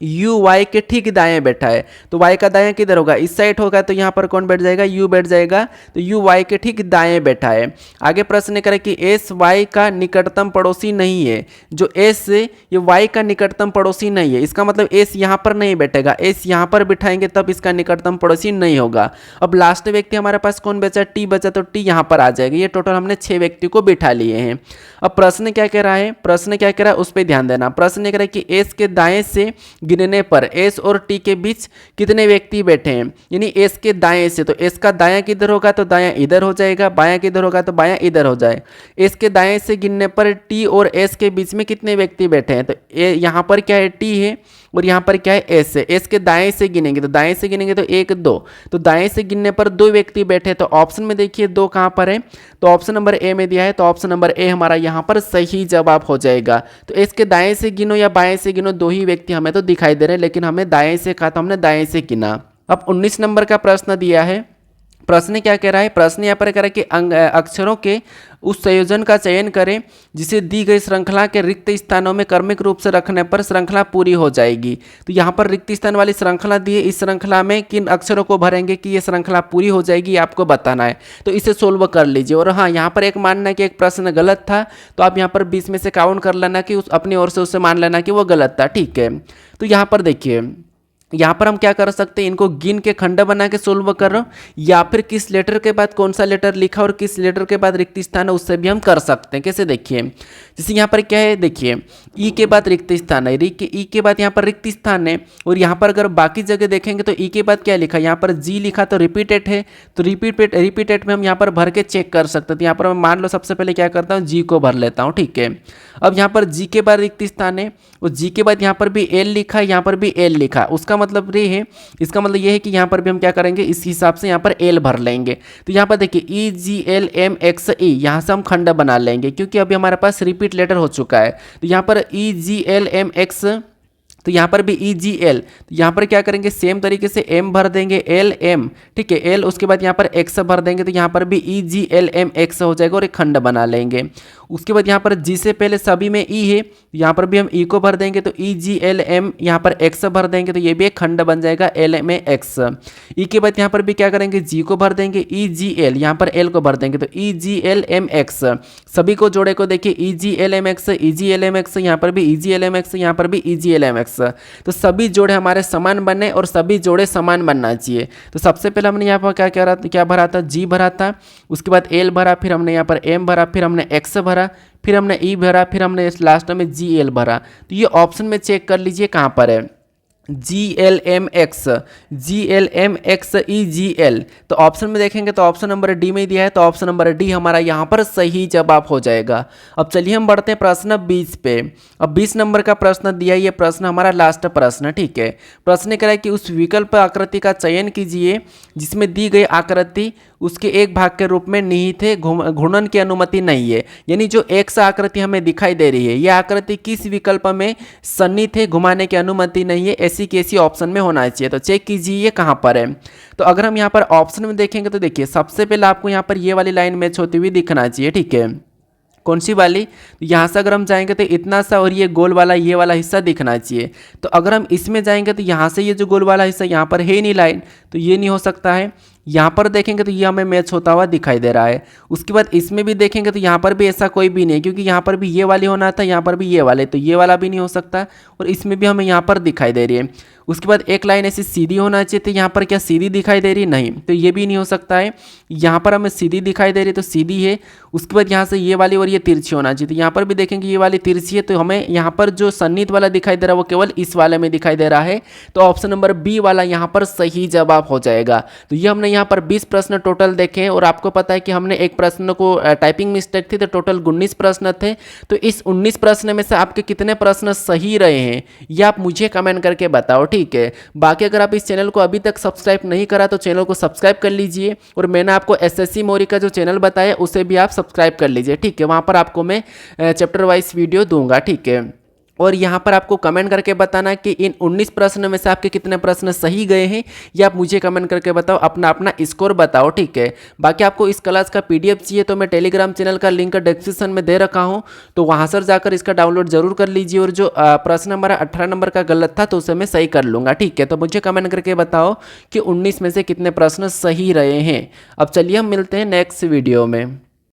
u y के ठीक दाएं बैठा है, तो y का दायां किधर होगा, इस साइड होगा। तो यहाँ पर कौन बैठ जाएगा, u बैठ जाएगा। तो u y के ठीक दाएं बैठा है। आगे प्रश्न करें कि s y का निकटतम पड़ोसी नहीं है। जो s ये y का निकटतम पड़ोसी नहीं है, इसका मतलब s यहाँ पर नहीं बैठेगा। s यहाँ पर बिठाएंगे तब इसका निकटतम पड़ोसी नहीं होगा। अब लास्ट व्यक्ति हमारे पास कौन बचा, t बचा, तो t यहाँ पर आ जाएगा। ये टोटल हमने 6 व्यक्ति को बिठा लिए हैं। अब प्रश्न क्या कह रहा है, प्रश्न क्या कह रहा है उस पर ध्यान देना। प्रश्न कह रहा है कि s के दाएं से गिनने पर s और t के बीच कितने व्यक्ति बैठे हैं। यानी s के दाएं से, तो s का दायां किधर होगा, तो दायां इधर हो जाएगा। बायां किधर होगा, तो बायां इधर हो जाए। s के दाएं से गिनने पर t और s के बीच में कितने व्यक्ति बैठे हैं। तो यहाँ पर क्या है, t है, और यहाँ पर क्या है, s है। s के दाएं से गिनेंगे, तो दाएं से गिनेंगे तो 1 2, तो दाएं से गिनने पर 2 व्यक्ति बैठे। तो ऑप्शन में देखिए 2 कहाँ पर है, तो ऑप्शन नंबर ए में दिया है। तो ऑप्शन नंबर ए हमारा यहाँ पर सही जवाब हो जाएगा। तो s के दाएं से गिनो या बाएं से गिनो, 2 ही व्यक्ति हमें तो दिखाई दे रहे हैं, लेकिन हमें दाएं से कहा, तो हमने दाएं से गिना। अब 19 नंबर का प्रश्न दिया है। प्रश्न क्या कह रहा है, प्रश्न यहाँ पर कह रहा है कि अक्षरों के उस संयोजन का चयन करें जिसे दी गई श्रृंखला के रिक्त स्थानों में क्रमिक रूप से रखने पर श्रृंखला पूरी हो जाएगी। तो यहाँ पर रिक्त स्थान वाली श्रृंखला दी है, इस श्रृंखला में किन अक्षरों को भरेंगे कि ये श्रृंखला पूरी हो जाएगी, आपको बताना है। तो इसे सोल्व कर लीजिए। और हाँ, यहाँ पर एक मानना है कि एक प्रश्न गलत था, तो आप यहाँ पर 20 में से काउंट कर लेना कि अपनी ओर से उससे मान लेना कि वो गलत था, ठीक है। तो यहाँ पर देखिए, यहाँ पर हम क्या कर सकते हैं, इनको गिन के खंड बना के सोल्व करो, या फिर किस लेटर के बाद कौन सा लेटर लिखा और किस लेटर के बाद रिक्त स्थान है उससे भी हम कर सकते हैं। कैसे, देखिए, जैसे यहाँ पर क्या है, देखिए ई के बाद रिक्त स्थान है, ई के बाद यहाँ पर रिक्त स्थान है। और यहाँ पर अगर बाकी जगह देखेंगे तो ई के बाद क्या लिखा, यहाँ पर जी लिखा, तो रिपीटेड है। तो रिपीटेड में हम यहाँ पर भर के चेक कर सकते हैं। तो यहाँ पर मैं मान लो सबसे पहले क्या करता हूँ, जी को भर लेता हूँ, ठीक है। अब यहाँ पर जी के बाद रिक्त स्थान है, और जी के बाद यहाँ पर भी एल लिखा है, यहाँ पर भी एल लिखा। उसका मतलब ये है, इसका मतलब ये है कि यहाँ पर भी हम क्या करेंगे, इस हिसाब से यहाँ पर एल भर लेंगे। तो यहाँ पर देखिए ई जी एल एम एक्स ई, यहाँ से हम खंड बना लेंगे क्योंकि अभी हमारे पास रिपीट लेटर हो चुका है। तो यहाँ पर ई जी एल एम एक्स, तो यहाँ पर भी ई जी एल, तो यहाँ पर क्या करेंगे, सेम तरीके से एम भर देंगे, एल एम, ठीक है, एल, उसके बाद यहाँ पर एक्स भर देंगे। तो यहाँ पर भी ई जी एल एम एक्स हो जाएगा और एक खंड बना लेंगे। उसके बाद यहाँ पर जी से पहले सभी में ई है, यहाँ पर भी हम ई को भर देंगे। तो ई जी एल एम, यहाँ पर एक्स भर देंगे, तो ये भी एक खंड बन जाएगा, एल एम एक्स। ई के बाद यहाँ पर भी क्या करेंगे, जी को भर देंगे, ई जी एल, यहाँ पर एल को भर देंगे, तो ई जी एल एम एक्स। सभी को जोड़े को देखिए, ई G L M X, E G L M x, यहाँ पर भी ई जी एल एम एक्स, यहाँ पर भी ई जी एल एम एक्स। तो सभी जोड़े हमारे समान बने और सभी जोड़े समान बनना चाहिए। तो सबसे पहले हमने यहाँ पर क्या भरा था, जी भरा था। उसके बाद एल भरा, फिर हमने यहाँ पर एम भरा, फिर हमने एक्स भरा, फिर हमने ई भरा, फिर हमने लास्ट में जी एल भरा। तो ये ऑप्शन में चेक कर लीजिए कहाँ पर है, G L M X, G L M X E G L. तो ऑप्शन में देखेंगे तो ऑप्शन नंबर डी में दिया है, तो ऑप्शन नंबर डी हमारा यहाँ पर सही जवाब हो जाएगा। अब चलिए हम बढ़ते हैं प्रश्न 20 पे। अब 20 नंबर का प्रश्न दिया है, ये प्रश्न हमारा लास्ट प्रश्न, ठीक है। प्रश्न कह रहा है कि उस विकल्प आकृति का चयन कीजिए जिसमें दी गई आकृति उसके एक भाग के रूप में निहित है, घूर्णन की अनुमति नहीं है। यानी जो एक्स आकृति हमें दिखाई दे रही है, यह आकृति किस विकल्प में सन्निहित है, घुमाने की अनुमति नहीं है, ऐसी कैसी ऑप्शन में होना चाहिए। तो चेक कीजिए ये कहाँ पर है। तो अगर हम यहाँ पर ऑप्शन में देखेंगे तो देखिए, सबसे पहले आपको यहाँ पर ये वाली लाइन मैच होती हुई दिखना चाहिए, ठीक है। कौन सी वाली, तो यहाँ से अगर हम जाएंगे तो इतना सा और ये गोल वाला ये वाला हिस्सा दिखना चाहिए। तो अगर हम इसमें जाएंगे तो यहाँ से ये जो गोल वाला हिस्सा यहाँ पर है ही नहीं लाइन, तो ये नहीं हो सकता है। यहाँ पर देखेंगे तो ये हमें मैच होता हुआ दिखाई दे रहा है। उसके बाद इसमें भी देखेंगे तो यहाँ पर भी ऐसा कोई भी नहीं है, क्योंकि यहाँ पर भी ये वाली होना था, यहाँ पर भी ये वाले, तो ये वाला भी नहीं हो सकता। और इसमें भी हमें यहाँ पर दिखाई दे रही है। उसके बाद एक लाइन ऐसी सीधी होना चाहिए, तो यहाँ पर क्या सीधी दिखाई दे रही, नहीं, तो ये भी नहीं हो सकता है। यहाँ पर हमें सीधी दिखाई दे रही, तो सीधी है। उसके बाद यहाँ से ये वाली और ये तिरछी होना चाहिए, तो यहाँ पर भी देखेंगे ये वाली तिरछी है। तो हमें यहाँ पर जो सन्निहित वाला दिखाई दे रहा है वो केवल इस वाले में दिखाई दे रहा है। तो ऑप्शन नंबर बी वाला यहाँ पर सही जवाब हो जाएगा। तो ये हमने यहाँ पर 20 प्रश्न टोटल देखे हैं और आपको पता है कि हमने एक प्रश्न को टाइपिंग मिस्टेक थी तो टोटल 19 प्रश्न थे। तो इस 19 प्रश्न में से आपके कितने प्रश्न सही रहे हैं ये आप मुझे कमेंट करके बताओ, ठीक है। बाकी अगर आप इस चैनल को अभी तक सब्सक्राइब नहीं करा तो चैनल को सब्सक्राइब कर लीजिए और मैंने आपको एसएससी मोरी का जो चैनल बताया उसे भी आप सब्सक्राइब कर लीजिए, ठीक है। वहाँ पर आपको मैं चैप्टर वाइज वीडियो दूंगा, ठीक है। और यहाँ पर आपको कमेंट करके बताना कि इन 19 प्रश्न में से आपके कितने प्रश्न सही गए हैं ये आप मुझे कमेंट करके बताओ, अपना अपना स्कोर बताओ, ठीक है। बाकी आपको इस क्लास का पीडीएफ चाहिए तो मैं टेलीग्राम चैनल का लिंक डिस्क्रिप्शन में दे रखा हूँ, तो वहाँ से जाकर इसका डाउनलोड जरूर कर लीजिए। और जो प्रश्न नंबर 18 नंबर का गलत था तो उसे मैं सही कर लूँगा, ठीक है। तो मुझे कमेंट करके बताओ कि 19 में से कितने प्रश्न सही रहे हैं। अब चलिए हम मिलते हैं नेक्स्ट वीडियो में।